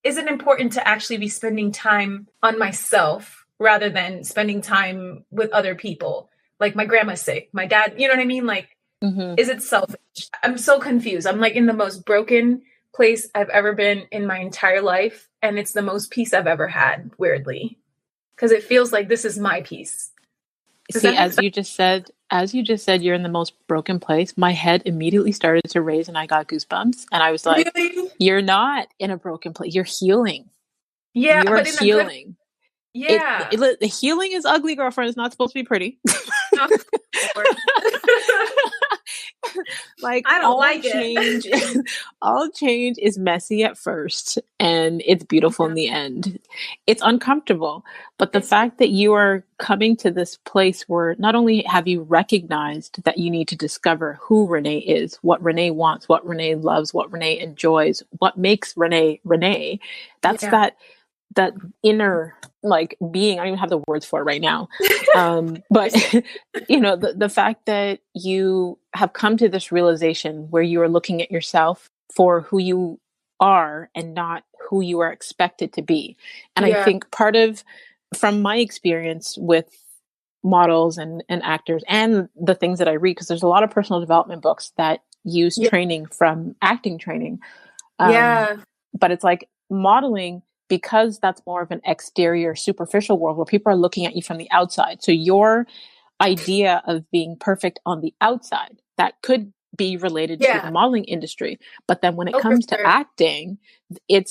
Speaker 2: is it important to actually be spending time on myself rather than spending time with other people? Like my grandma's sick, my dad, you know what I mean? Like, is it selfish? I'm so confused. I'm like in the most broken place I've ever been in my entire life. And it's the most peace I've ever had, weirdly. Because it feels like this is my piece.
Speaker 1: See, as you just said, you're in the most broken place. My head immediately started to raise and I got goosebumps. And I was like, really? You're not in a broken place. You're healing.
Speaker 2: Yeah.
Speaker 1: You're healing.
Speaker 2: Yeah.
Speaker 1: The healing is ugly, girlfriend. It's not supposed to be pretty. Like
Speaker 2: I don't like
Speaker 1: change, all change is messy at first and it's beautiful in the end. It's uncomfortable, but the fact that you are coming to this place where not only have you recognized that you need to discover who Renee is, what Renee wants, what Renee loves, what Renee enjoys, what makes Renee Renee, that's that inner like being. I don't even have the words for it right now. But you know, the fact that you have come to this realization where you are looking at yourself for who you are and not who you are expected to be. And I think part of, from my experience with models and actors and the things that I read, because there's a lot of personal development books that use training from acting training. But it's like modeling, because that's more of an exterior, superficial world where people are looking at you from the outside. So your idea of being perfect on the outside, that could be related to the modeling industry. But then when it comes to acting, it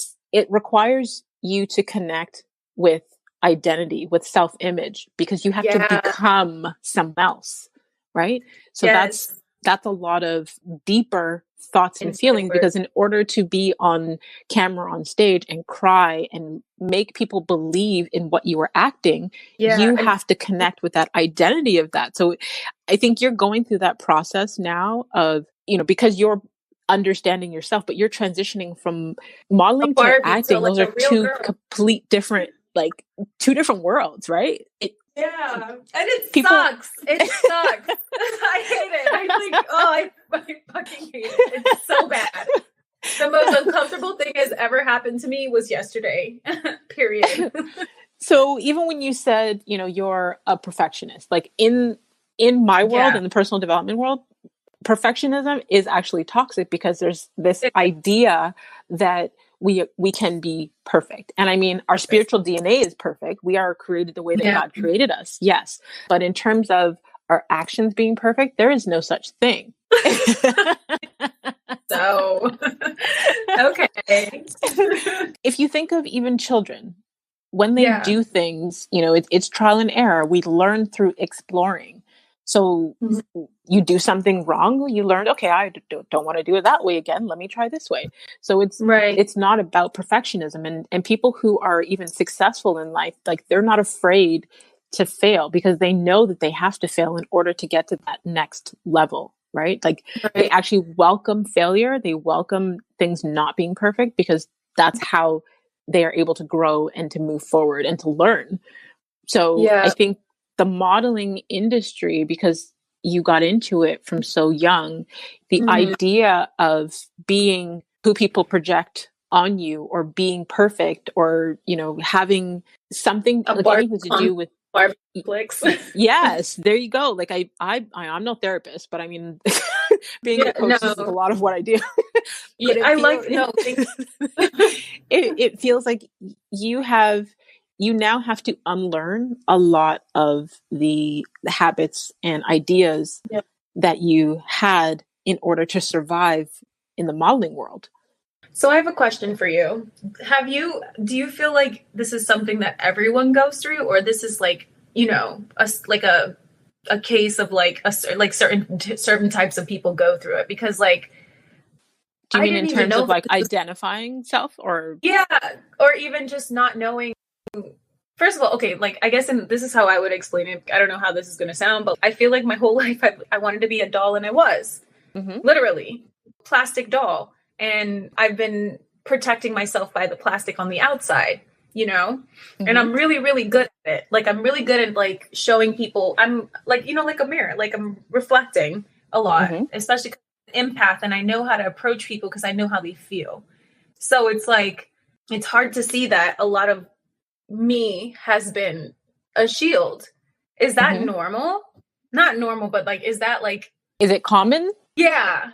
Speaker 1: requires you to connect with identity, with self-image, because you have to become someone else, right? So that's a lot of deeper thoughts and feelings, because in order to be on camera, on stage, and cry and make people believe in what you are acting, you have to connect with that identity of that. So I think you're going through that process now of, you know, because you're understanding yourself, but you're transitioning from modeling to acting. Those are two complete different, like two different worlds, right?
Speaker 2: And it sucks. It sucks. I hate it. I'm like, I fucking hate it. It's so bad. The most uncomfortable thing has ever happened to me was yesterday. Period.
Speaker 1: So even when you said, you know, you're a perfectionist, like in my world, in the personal development world, perfectionism is actually toxic, because there's this idea that we can be perfect. And I mean, our spiritual DNA is perfect. We are created the way that God created us. Yes. But in terms of our actions being perfect, there is no such thing.
Speaker 2: So, okay.
Speaker 1: If you think of even children, when they do things, you know, it's trial and error. We learn through exploring. So you do something wrong, you learn, okay, I don't want to do it that way again. Let me try this way. So it's not about perfectionism, and people who are even successful in life, like they're not afraid to fail, because they know that they have to fail in order to get to that next level, right? Like they actually welcome failure. They welcome things not being perfect, because that's how they are able to grow and to move forward and to learn. So I think the modeling industry, because you got into it from so young, the idea of being who people project on you, or being perfect, or, you know, having something like anything to do with
Speaker 2: Barbie flicks.
Speaker 1: Yes, there you go. Like I'm no therapist, but I mean, Being a coach is a lot of what I do.
Speaker 2: Yeah,
Speaker 1: it feels like you now have to unlearn a lot of the habits and ideas that you had in order to survive in the modeling world.
Speaker 2: So I have a question for you. Do you feel like this is something that everyone goes through, or this is like, a case of like certain types of people go through it? Because like,
Speaker 1: do you mean in terms of like identifying self, or
Speaker 2: or even just not knowing? First of all, okay, like I guess, and this is how I would explain it. I don't know how this is going to sound, but I feel like my whole life I wanted to be a doll, and I was literally plastic doll. And I've been protecting myself by the plastic on the outside, and I'm really, really good at it. Like, I'm really good at like showing people, I'm like, like a mirror, like I'm reflecting a lot, especially 'cause I'm an empath, and I know how to approach people because I know how they feel. So it's like, it's hard to see that a lot of me has been a shield. Is that normal? Not normal, but like, is it
Speaker 1: common?
Speaker 2: Yeah.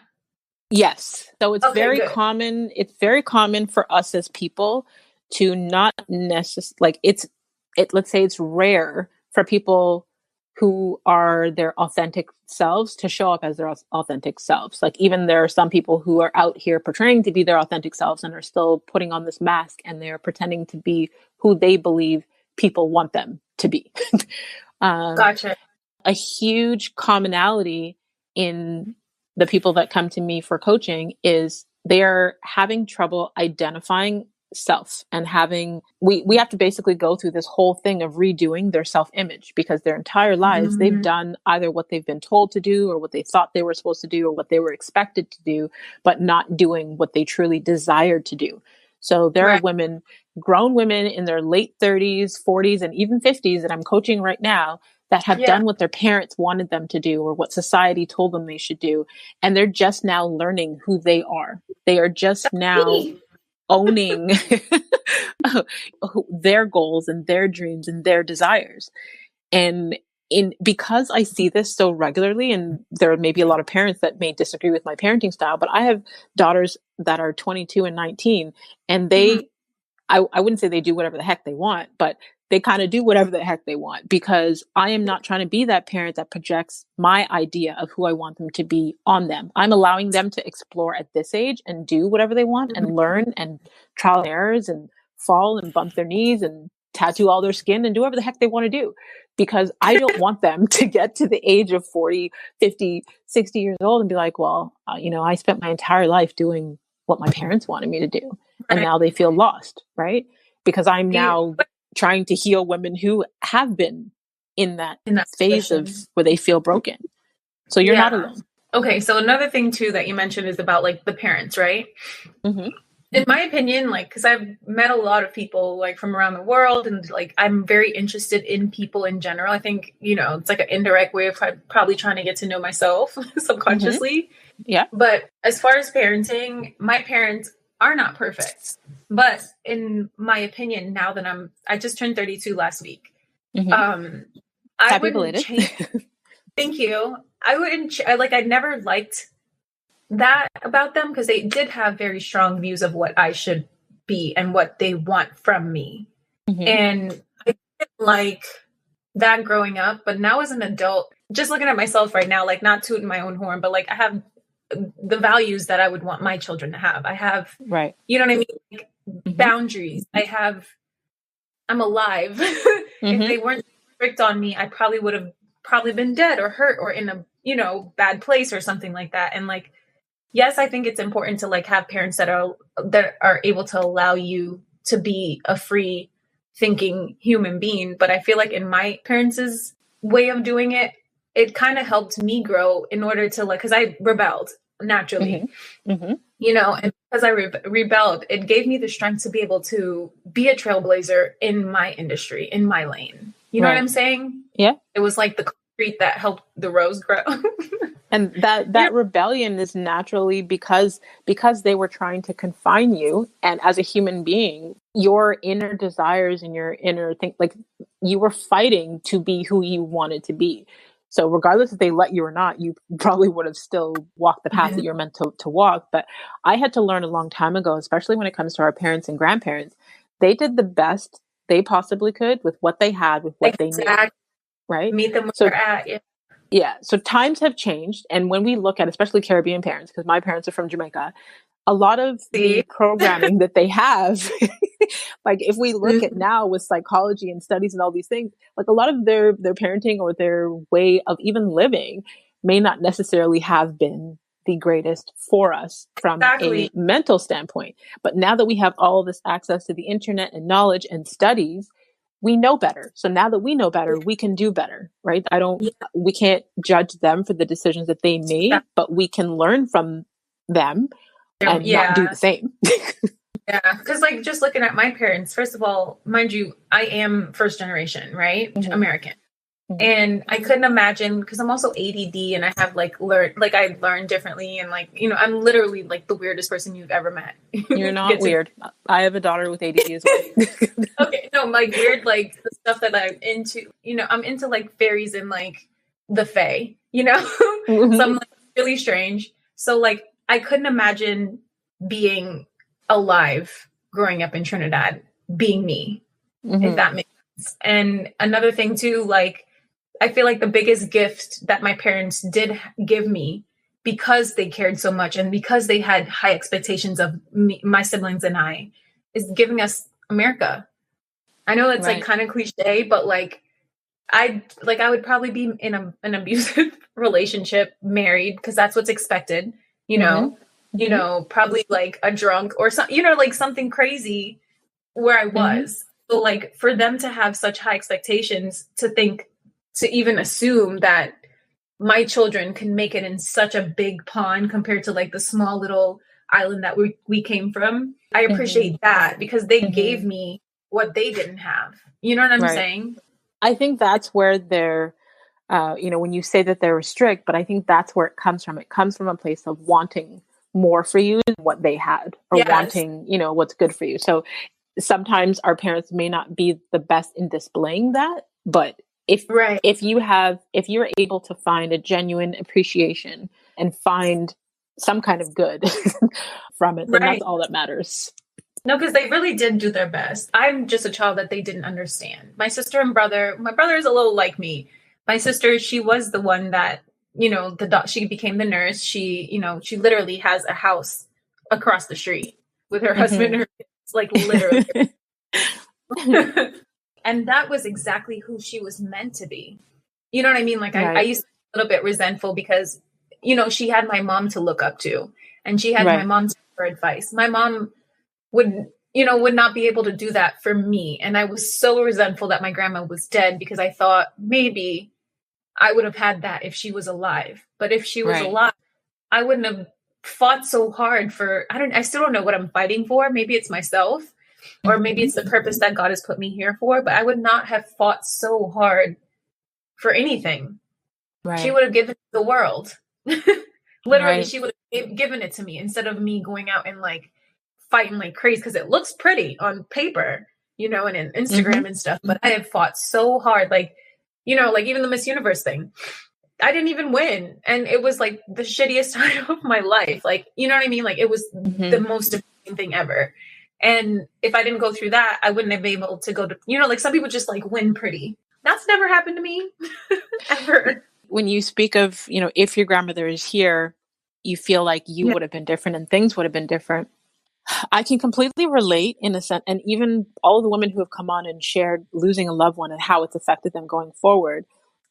Speaker 1: Yes. So it's very common. It's very common for us as people to not necessarily, let's say it's rare for people who are their authentic selves to show up as their authentic selves. Like, even there are some people who are out here portraying to be their authentic selves and are still putting on this mask, and they're pretending to be who they believe people want them to be.
Speaker 2: Gotcha.
Speaker 1: A huge commonality in the people that come to me for coaching is they are having trouble identifying self, and we have to basically go through this whole thing of redoing their self-image, because their entire lives they've done either what they've been told to do, or what they thought they were supposed to do, or what they were expected to do, but not doing what they truly desired to do. So there are grown women in their late 30s, 40s, and even 50s that I'm coaching right now that have done what their parents wanted them to do, or what society told them they should do. And they're just now learning who they are. They are just now owning their goals and their dreams and their desires. And because I see this so regularly, and there may be a lot of parents that may disagree with my parenting style, but I have daughters that are 22 and 19, and I wouldn't say they do whatever the heck they want, but they kind of do whatever the heck they want, because I am not trying to be that parent that projects my idea of who I want them to be on them. I'm allowing them to explore at this age and do whatever they want and learn and trial and errors and fall and bump their knees and tattoo all their skin and do whatever the heck they want to do, because I don't want them to get to the age of 40, 50, 60 years old and be like, well, I spent my entire life doing what my parents wanted me to do. And now they feel lost, right? Because I'm now trying to heal women who have been in that phase position of where they feel broken. So you're not alone.
Speaker 2: Okay. So another thing too that you mentioned is about like the parents, right? In my opinion, like, cause I've met a lot of people like from around the world, and like, I'm very interested in people in general. I think, it's like an indirect way of probably trying to get to know myself subconsciously.
Speaker 1: Yeah.
Speaker 2: But as far as parenting, my parents are not perfect. But in my opinion, now that I just turned 32 last week. I wouldn't change. Thank you. I wouldn't, I never liked that about them, because they did have very strong views of what I should be and what they want from me. And I didn't like that growing up, but now as an adult, just looking at myself right now, like not tooting my own horn, but like I have the values that I would want my children to have. I have, you know what I mean? Like, boundaries. I'm alive. If they weren't strict on me, I probably would have been dead or hurt or in a, bad place or something like that. And like, yes, I think it's important to like have parents that are able to allow you to be a free thinking human being. But I feel like in my parents' way of doing it, it kind of helped me grow in order to like, cause I rebelled naturally, and because I rebelled, it gave me the strength to be able to be a trailblazer in my industry, in my lane. You know what I'm saying?
Speaker 1: Yeah.
Speaker 2: It was like the concrete that helped the rose grow.
Speaker 1: And that rebellion is naturally because they were trying to confine you. And as a human being, your inner desires and your inner thing, like you were fighting to be who you wanted to be. So regardless if they let you or not, you probably would have still walked the path that you're meant to walk. But I had to learn a long time ago, especially when it comes to our parents and grandparents, they did the best they possibly could with what they had, with what they knew. Right?
Speaker 2: Meet them where
Speaker 1: so,
Speaker 2: they're at. Yeah.
Speaker 1: Yeah. So times have changed. And when we look at, especially Caribbean parents, because my parents are from Jamaica, a lot of the programming that they have, like if we look at now with psychology and studies and all these things, like a lot of their parenting or their way of even living may not necessarily have been the greatest for us from a mental standpoint. But now that we have all this access to the internet and knowledge and studies, we know better. So now that we know better, we can do better, right? We can't judge them for the decisions that they made, but we can learn from them and not do the same.
Speaker 2: Yeah. Because like just looking at my parents, first of all, mind you, I am first generation, right? American. And I couldn't imagine, because I'm also ADD and I have I learn differently. And like, you know, I'm literally like the weirdest person you've ever met.
Speaker 1: You're not weird. I have a daughter with ADD as well.
Speaker 2: Okay. No, like weird, like the stuff that I'm into, you know, I'm into like fairies and like the fae, you know, so I'm like really strange. So like, I couldn't imagine being alive growing up in Trinidad, being me, if that makes sense. And another thing too, like, I feel like the biggest gift that my parents did give me, because they cared so much and because they had high expectations of me, my siblings and I, is giving us America. I know that's like kind of cliche, but like I would probably be in an abusive relationship, married, because that's what's expected, you know, you know, probably like a drunk or something, you know, like something crazy where I was. So like for them to have such high expectations, to even assume that my children can make it in such a big pond compared to like the small little island that we came from. I appreciate that, because they gave me what they didn't have. You know what I'm saying?
Speaker 1: I think that's where they're, you know, when you say that they're strict, but I think that's where it comes from. It comes from a place of wanting more for you than what they had, or wanting, you know, what's good for you. So sometimes our parents may not be the best in displaying that, but if you're able to find a genuine appreciation and find some kind of good from it, then that's all that matters.
Speaker 2: No, because they really did do their best. I'm just a child that they didn't understand. My sister and brother, my brother is a little like me. My sister, she was the one that, you know, she became the nurse. She, you know, she literally has a house across the street with her husband and her kids, like literally. And that was exactly who she was meant to be. You know what I mean? Like I used to be a little bit resentful because, you know, she had my mom to look up to, and she had my mom to give her advice. My mom would not be able to do that for me. And I was so resentful that my grandma was dead, because I thought maybe I would have had that if she was alive. But if she was alive, I wouldn't have fought so hard I still don't know what I'm fighting for. Maybe it's myself. Or maybe it's the purpose that God has put me here for, but I would not have fought so hard for anything. She would have given the world. Literally, she would have given it to me, instead of me going out and like fighting like crazy, because it looks pretty on paper, you know, and in Instagram and stuff. But I have fought so hard, like, you know, like even the Miss Universe thing. I didn't even win. And it was like the shittiest time of my life. Like, you know what I mean? Like it was the most amazing thing ever. And if I didn't go through that, I wouldn't have been able to go to, you know, like some people just like win pretty. That's never happened to me ever.
Speaker 1: When you speak of, you know, if your grandmother is here, you feel like you would have been different and things would have been different. I can completely relate in a sense. And even all the women who have come on and shared losing a loved one and how it's affected them going forward.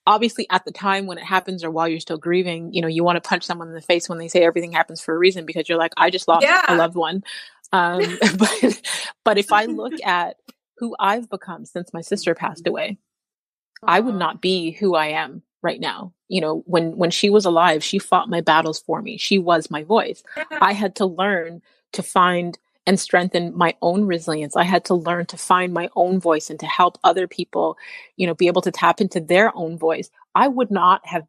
Speaker 1: Obviously, at the time when it happens or while you're still grieving, you know, you want to punch someone in the face when they say everything happens for a reason, because you're like, I just lost a loved one. But if I look at who I've become since my sister passed away, I would not be who I am right now. You know, when she was alive, she fought my battles for me. She was my voice. I had to learn to find and strengthen my own resilience. I had to learn to find my own voice and to help other people, you know, be able to tap into their own voice. I would not have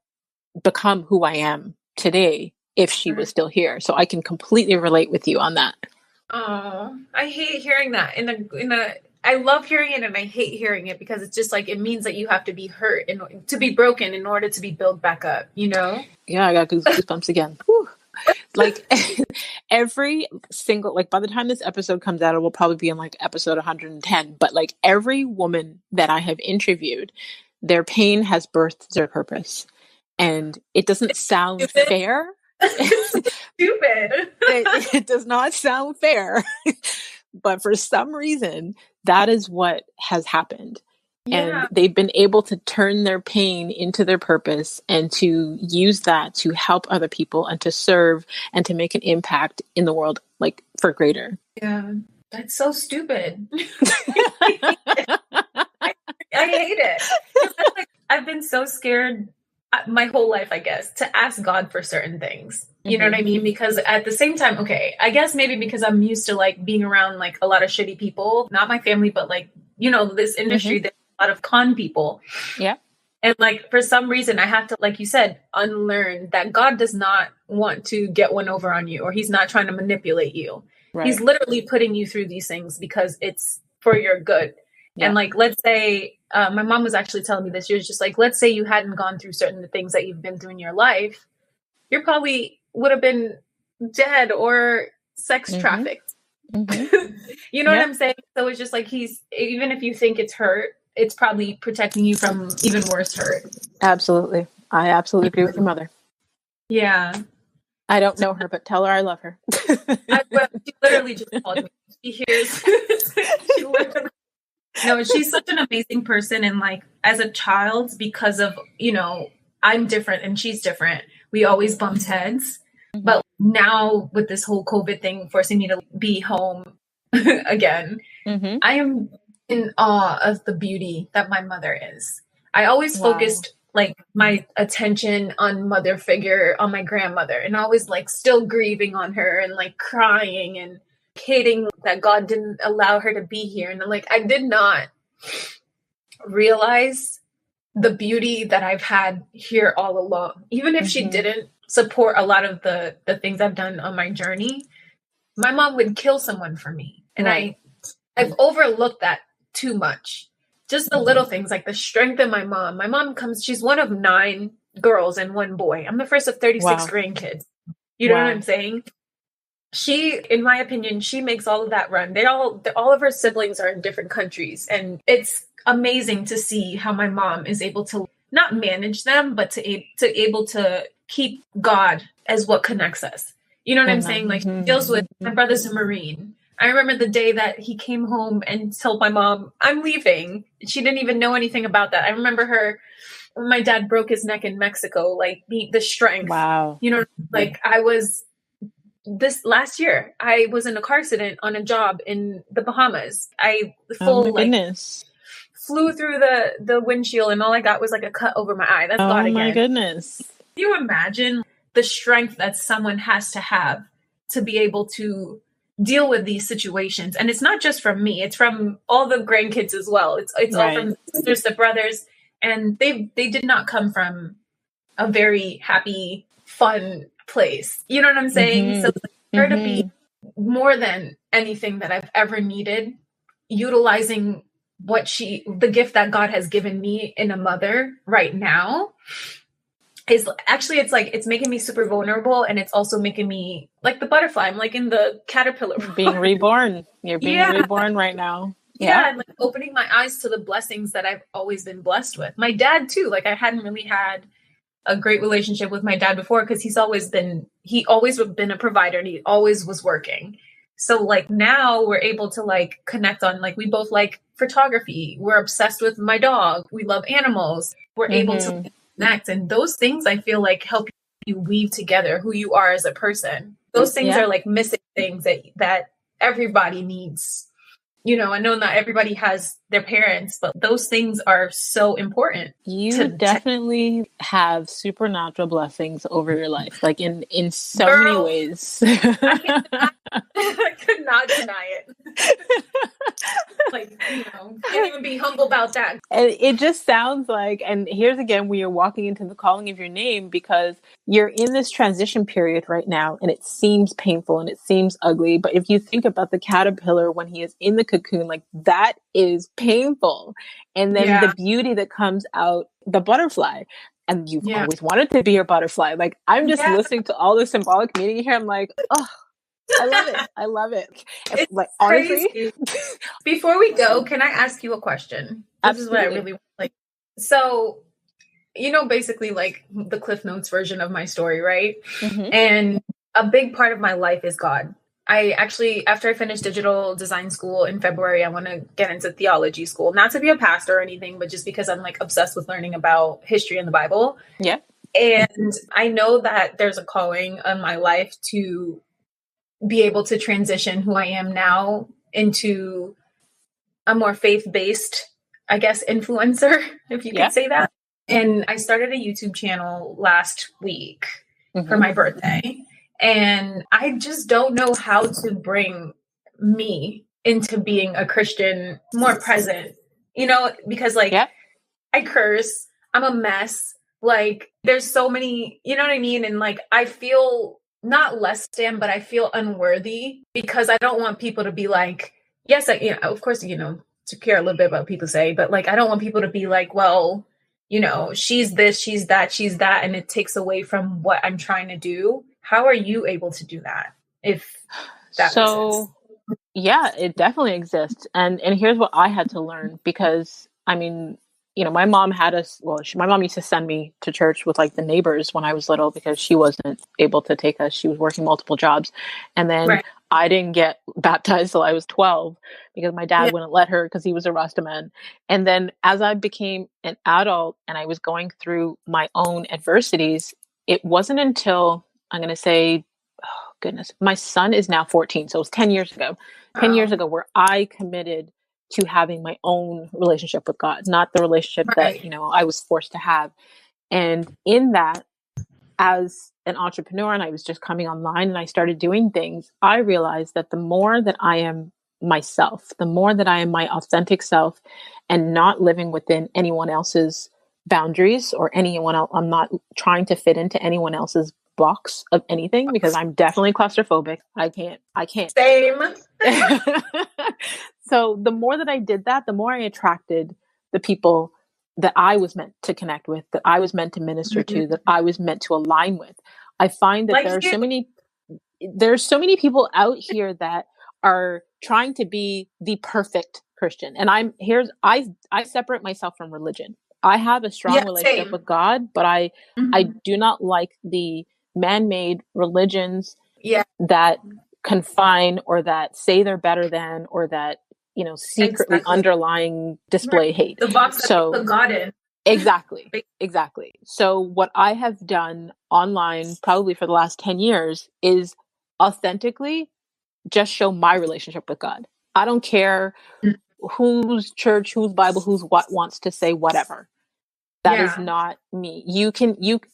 Speaker 1: become who I am today if she was still here. So I can completely relate with you on that.
Speaker 2: Oh, I hate hearing that in a I love hearing it and I hate hearing it because it's just like, it means that you have to be hurt and to be broken in order to be built back up, you know?
Speaker 1: Yeah, I got goosebumps again. Whew. Like every single, like by the time this episode comes out, it will probably be in like episode 110. But like every woman that I have interviewed, their pain has birthed their purpose. And it doesn't sound fair.
Speaker 2: Stupid.
Speaker 1: It does not sound fair. But for some reason, that is what has happened. Yeah. And they've been able to turn their pain into their purpose and to use that to help other people and to serve and to make an impact in the world, like for greater.
Speaker 2: Yeah, that's so stupid. I hate it. I've been so scared my whole life, I guess, to ask God for certain things. You know what I mean? Because at the same time, okay, I guess maybe because I'm used to like being around like a lot of shitty people, not my family, but like, you know, this industry, there's a lot of con people. Yeah. And like, for some reason, I have to, like you said, unlearn that God does not want to get one over on you, or he's not trying to manipulate you. Right. He's literally putting you through these things because it's for your good. Yeah. And like, let's say, my mom was actually telling me this, she was just like, let's say you hadn't gone through certain things that you've been through in your life, you're probably would have been dead or sex trafficked. You know what I'm saying? So it's just like, he's, even if you think it's hurt, it's probably protecting you from even worse hurt.
Speaker 1: Absolutely. I absolutely agree with your mother.
Speaker 2: Yeah.
Speaker 1: I don't know her, but tell her I love her.
Speaker 2: She literally just called me. She hears. No, she's such an amazing person. And like, as a child, because of, you know, I'm different and she's different, we always bumped heads. But now with this whole COVID thing forcing me to be home again, I am in awe of the beauty that my mother is. I always focused like my attention on mother figure, on my grandmother, and always like still grieving on her and like crying and hating that God didn't allow her to be here. And I'm like, I did not realize the beauty that I've had here all along. Even if she didn't support a lot of the things I've done on my journey, my mom would kill someone for me. And I've overlooked that too much. Just the little things, like the strength of my mom. My mom she's one of 9 girls and 1 boy. I'm the first of 36 grandkids. You know what I'm saying? She, in my opinion, she makes all of that run. All of her siblings are in different countries. And it's amazing to see how my mom is able to not manage them, but to able to keep God as what connects us. You know what I'm saying? Like, she deals with, my brother's a Marine. I remember the day that he came home and told my mom, I'm leaving. She didn't even know anything about that. I remember her, when my dad broke his neck in Mexico, like the strength. Wow. You know, like this last year, I was in a car accident on a job in the Bahamas. Flew through the windshield and all I got was like a cut over my eye. That's God again. Oh my goodness. Can you imagine the strength that someone has to have to be able to deal with these situations? And it's not just from me, it's from all the grandkids as well. It's all from the sisters, the brothers, and they did not come from a very happy, fun place. You know what I'm saying? So for her to be more than anything that I've ever needed, utilizing the gift that God has given me in a mother right now, is actually, it's making me super vulnerable, and it's also making me like the butterfly. I'm like in the caterpillar.
Speaker 1: Being reborn. You're being reborn right now.
Speaker 2: Yeah, and like opening my eyes to the blessings that I've always been blessed with. My dad too. Like, I hadn't really had a great relationship with my dad before because he always been a provider and he always was working. So like now we're able to like connect on, like, we both like photography. We're obsessed with my dog. We love animals. We're able to connect. And those things I feel like help you weave together who you are as a person. Those things are like missing things that everybody needs. You know, I know not everybody has their parents, but those things are so important.
Speaker 1: You definitely have supernatural blessings over your life, like in so many ways.
Speaker 2: I could not deny it. Like, you know, can't even be humble about that.
Speaker 1: And it just sounds like, and here's again where you're walking into the calling of your name, because you're in this transition period right now, and it seems painful and it seems ugly. But if you think about the caterpillar when he is in the cocoon, like that is painful. And then the beauty that comes out, the butterfly. And you've always wanted to be your butterfly. Like, I'm just listening to all this symbolic meaning here. I'm like, oh, I love it. I love it.
Speaker 2: It's
Speaker 1: like,
Speaker 2: crazy.
Speaker 1: Honestly.
Speaker 2: Before we go, can I ask you a question? This
Speaker 1: Absolutely.
Speaker 2: is what I really want. Like, so, you know, basically like the Cliff Notes version of my story, right?
Speaker 1: Mm-hmm.
Speaker 2: And a big part of my life is God. I actually, after I finished digital design school in February, I want to get into theology school, not to be a pastor or anything, but just because I'm like obsessed with learning about history and the Bible.
Speaker 1: Yeah.
Speaker 2: And I know that there's a calling on my life to be able to transition who I am now into a more faith-based, I guess, influencer, if you could say that. And I started a YouTube channel last week for my birthday. And I just don't know how to bring me into being a Christian more present, you know, because like I curse, I'm a mess. Like there's so many, you know what I mean? And like, I feel not less than, but I feel unworthy because I don't want people to be like, yes, you know, of course, you know, to care a little bit about what people say, but like, I don't want people to be like, well, you know, she's this, she's that, and it takes away from what I'm trying to do. How are you able to do that? If that makes sense?
Speaker 1: Yeah, it definitely exists. And here's what I had to learn, because I mean, you know, my mom had us, my mom used to send me to church with like the neighbors when I was little because she wasn't able to take us. She was working multiple jobs. And then I didn't get baptized till I was 12 because my dad wouldn't let her because he was a Rastaman. And then as I became an adult and I was going through my own adversities, it wasn't until I'm going to say, oh goodness, my son is now 14. So it was 10 years ago, 10 years ago where I committed to having my own relationship with God, not the relationship that, you know, I was forced to have. And in that, as an entrepreneur, and I was just coming online and I started doing things, I realized that the more that I am myself, the more that I am my authentic self and not living within anyone else's boundaries or anyone else, I'm not trying to fit into anyone else's box of anything because I'm definitely claustrophobic. I can't.
Speaker 2: Same.
Speaker 1: So the more that I did that, the more I attracted the people that I was meant to connect with, that I was meant to minister to, that I was meant to align with. I find that there's so many people out here that are trying to be the perfect Christian. And I separate myself from religion. I have a strong relationship with God, but I do not like the man-made religions that confine or that say they're better than, or that, you know, secretly underlying display hate.
Speaker 2: The box that put God in.
Speaker 1: Exactly. So what I have done online probably for the last 10 years is authentically just show my relationship with God. I don't care whose church, whose Bible, whose what wants to say whatever. That is not me.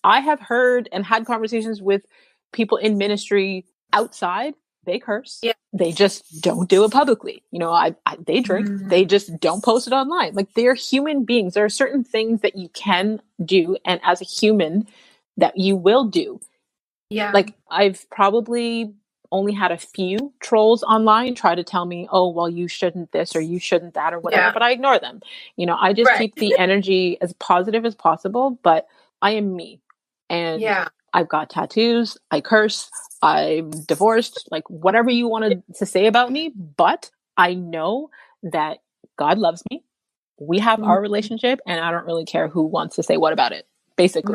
Speaker 1: I have heard and had conversations with people in ministry outside. They curse. Yeah. They just don't do it publicly. You know, they drink. They just don't post it online. Like, they're human beings. There are certain things that you can do, and as a human, that you will do. Yeah. Like, I've probably only had a few trolls online try to tell me, oh, well, you shouldn't this or you shouldn't that or whatever, but I ignore them. You know, I just keep the energy as positive as possible, but I am me. And I've got tattoos. I curse. I'm divorced, like whatever you wanted to say about me. But I know that God loves me. We have our relationship, and I don't really care who wants to say what about it, basically.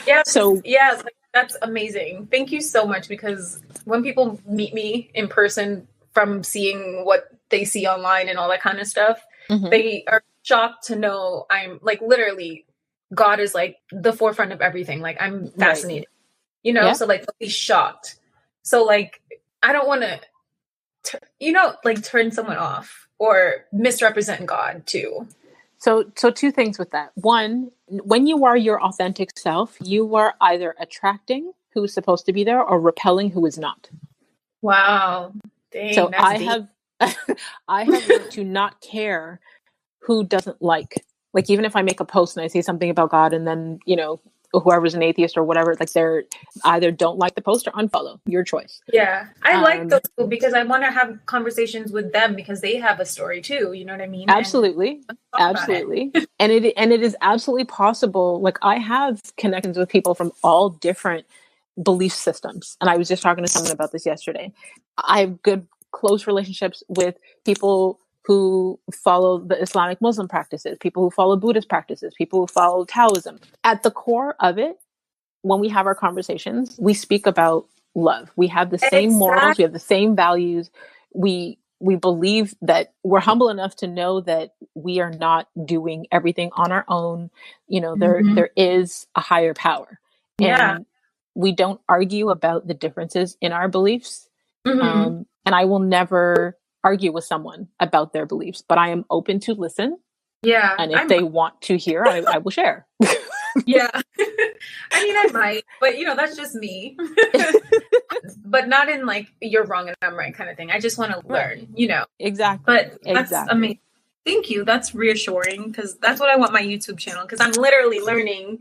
Speaker 2: Like, that's amazing. Thank you so much, because when people meet me in person from seeing what they see online and all that kind of stuff, they are shocked to know I'm like, literally, God is like the forefront of everything. Like, I'm fascinated, you know? So like, they'll be shocked. So like, I don't want to, like turn someone off or misrepresent God too.
Speaker 1: So two things with that. One, when you are your authentic self, you are either attracting who is supposed to be there or repelling who is not.
Speaker 2: Wow. Dang,
Speaker 1: so I have learned to not care who doesn't like even if I make a post and I say something about God and then, you know, whoever's an atheist or whatever, like they're either don't like the post or unfollow, your choice.
Speaker 2: Yeah. I like those people because I want to have conversations with them because they have a story too. You know what I mean?
Speaker 1: Absolutely. Absolutely. And it is absolutely possible. Like I have connections with people from all different belief systems. And I was just talking to someone about this yesterday. I have good, close relationships with people who follow the Islamic Muslim practices, people who follow Buddhist practices, people who follow Taoism. At the core of it, when we have our conversations, we speak about love. We have the same morals. We have the same values. We believe that we're humble enough to know that we are not doing everything on our own. You know, there is a higher power.
Speaker 2: Yeah.
Speaker 1: And we don't argue about the differences in our beliefs. And I will never argue with someone about their beliefs, but I am open to listen.
Speaker 2: Yeah.
Speaker 1: And if they want to hear, I will share.
Speaker 2: Yeah. I mean, I might, but you know, that's just me. But not in like, you're wrong and I'm right kind of thing. I just want to learn, you know.
Speaker 1: Exactly.
Speaker 2: But that's amazing. Thank you. That's reassuring because that's what I want my YouTube channel because I'm literally learning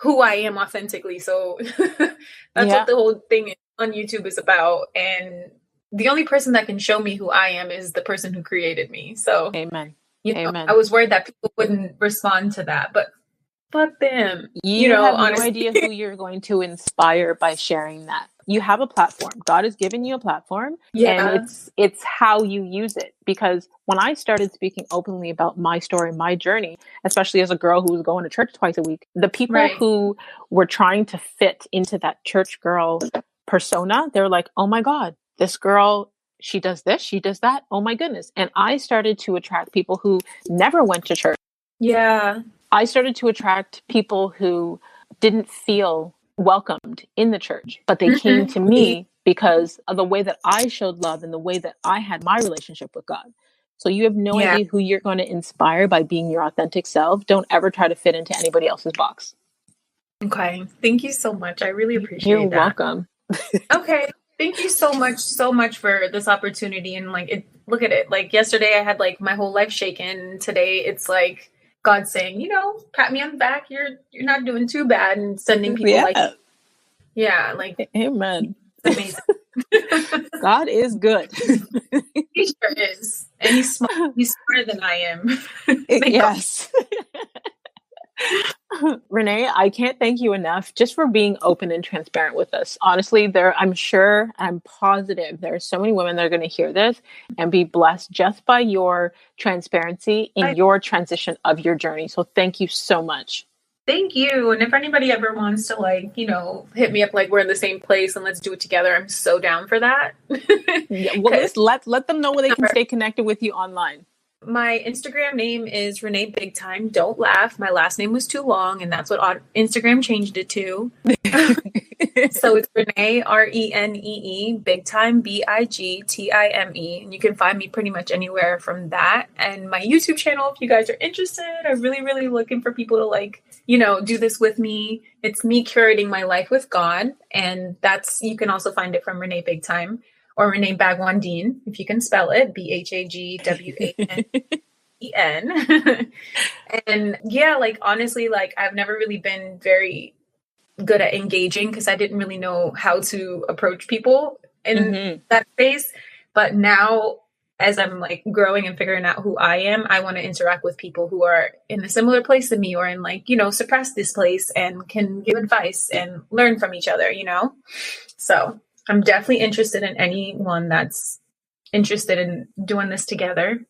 Speaker 2: who I am authentically. So that's what the whole thing on YouTube is about. And the only person that can show me who I am is the person who created me. So
Speaker 1: amen.
Speaker 2: You know, I was worried that people wouldn't respond to that, but fuck them.
Speaker 1: You know, have honestly. No idea who you're going to inspire by sharing that. You have a platform. God has given you a platform, and it's how you use it. Because when I started speaking openly about my story, my journey, especially as a girl who was going to church twice a week, the people who were trying to fit into that church girl persona, they're like, "Oh my God, this girl, she does this, she does that. Oh my goodness." And I started to attract people who never went to church.
Speaker 2: Yeah.
Speaker 1: I started to attract people who didn't feel welcomed in the church, but they came to me because of the way that I showed love and the way that I had my relationship with God. So you have no idea who you're going to inspire by being your authentic self. Don't ever try to fit into anybody else's box.
Speaker 2: Okay. Thank you so much. I really appreciate
Speaker 1: You're welcome.
Speaker 2: Okay. Thank you so much for this opportunity. And like, look at it. Like yesterday I had like my whole life shaken. Today it's like God saying, you know, pat me on the back. You're not doing too bad, and sending people like
Speaker 1: amen.
Speaker 2: It's amazing.
Speaker 1: God is good.
Speaker 2: He sure is. And he's smart. He's smarter than I am.
Speaker 1: Yes. Renee, I can't thank you enough just for being open and transparent with us. Honestly, I'm positive there are so many women that are going to hear this and be blessed just by your transparency in your transition of your journey. So thank you so much.
Speaker 2: Thank you. And if anybody ever wants to like, you know, hit me up, like we're in the same place and let's do it together, I'm so down for that.
Speaker 1: Let them know where they can stay connected with you online.
Speaker 2: My Instagram name is Renee Big Time. Don't laugh. My last name was too long, and that's what Instagram changed it to. So it's Renee, Renee, Big Time, Bigtime. And you can find me pretty much anywhere from that. And my YouTube channel, if you guys are interested, I'm really, really looking for people to like, you know, do this with me. It's me curating my life with God. And you can also find it from Renee Big Time. Or Renèe Bhagwandeen, if you can spell it, Bhagwandeen. And yeah, like honestly, like I've never really been very good at engaging because I didn't really know how to approach people in that space. But now, as I'm like growing and figuring out who I am, I want to interact with people who are in a similar place than me or in like, you know, suppressed this place and can give advice and learn from each other, you know? So I'm definitely interested in anyone that's interested in doing this together.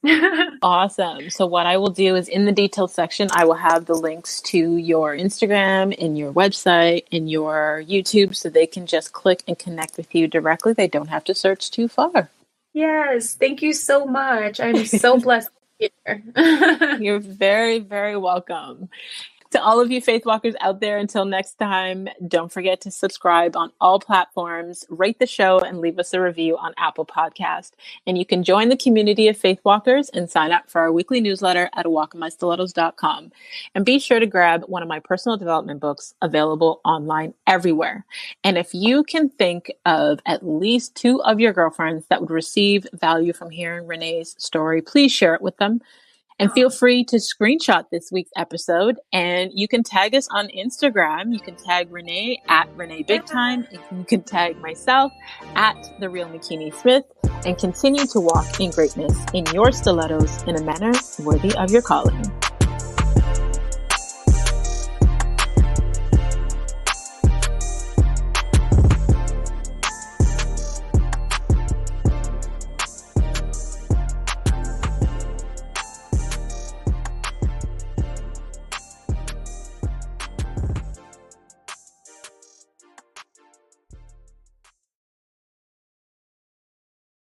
Speaker 1: Awesome. So what I will do is in the details section, I will have the links to your Instagram and your website and your YouTube so they can just click and connect with you directly. They don't have to search too far.
Speaker 2: Yes. Thank you so much. I'm so blessed here.
Speaker 1: You're very, very welcome. To all of you faith walkers out there, until next time, don't forget to subscribe on all platforms, rate the show, and leave us a review on Apple Podcast. And you can join the community of faith walkers and sign up for our weekly newsletter at walkingmystilettos.com. And be sure to grab one of my personal development books available online everywhere. And if you can think of at least 2 of your girlfriends that would receive value from hearing Renee's story, please share it with them. And feel free to screenshot this week's episode, and you can tag us on Instagram. You can tag Renee at Renee Big Time, and you can tag myself at The Real Makini Smith, and continue to walk in greatness in your stilettos in a manner worthy of your calling.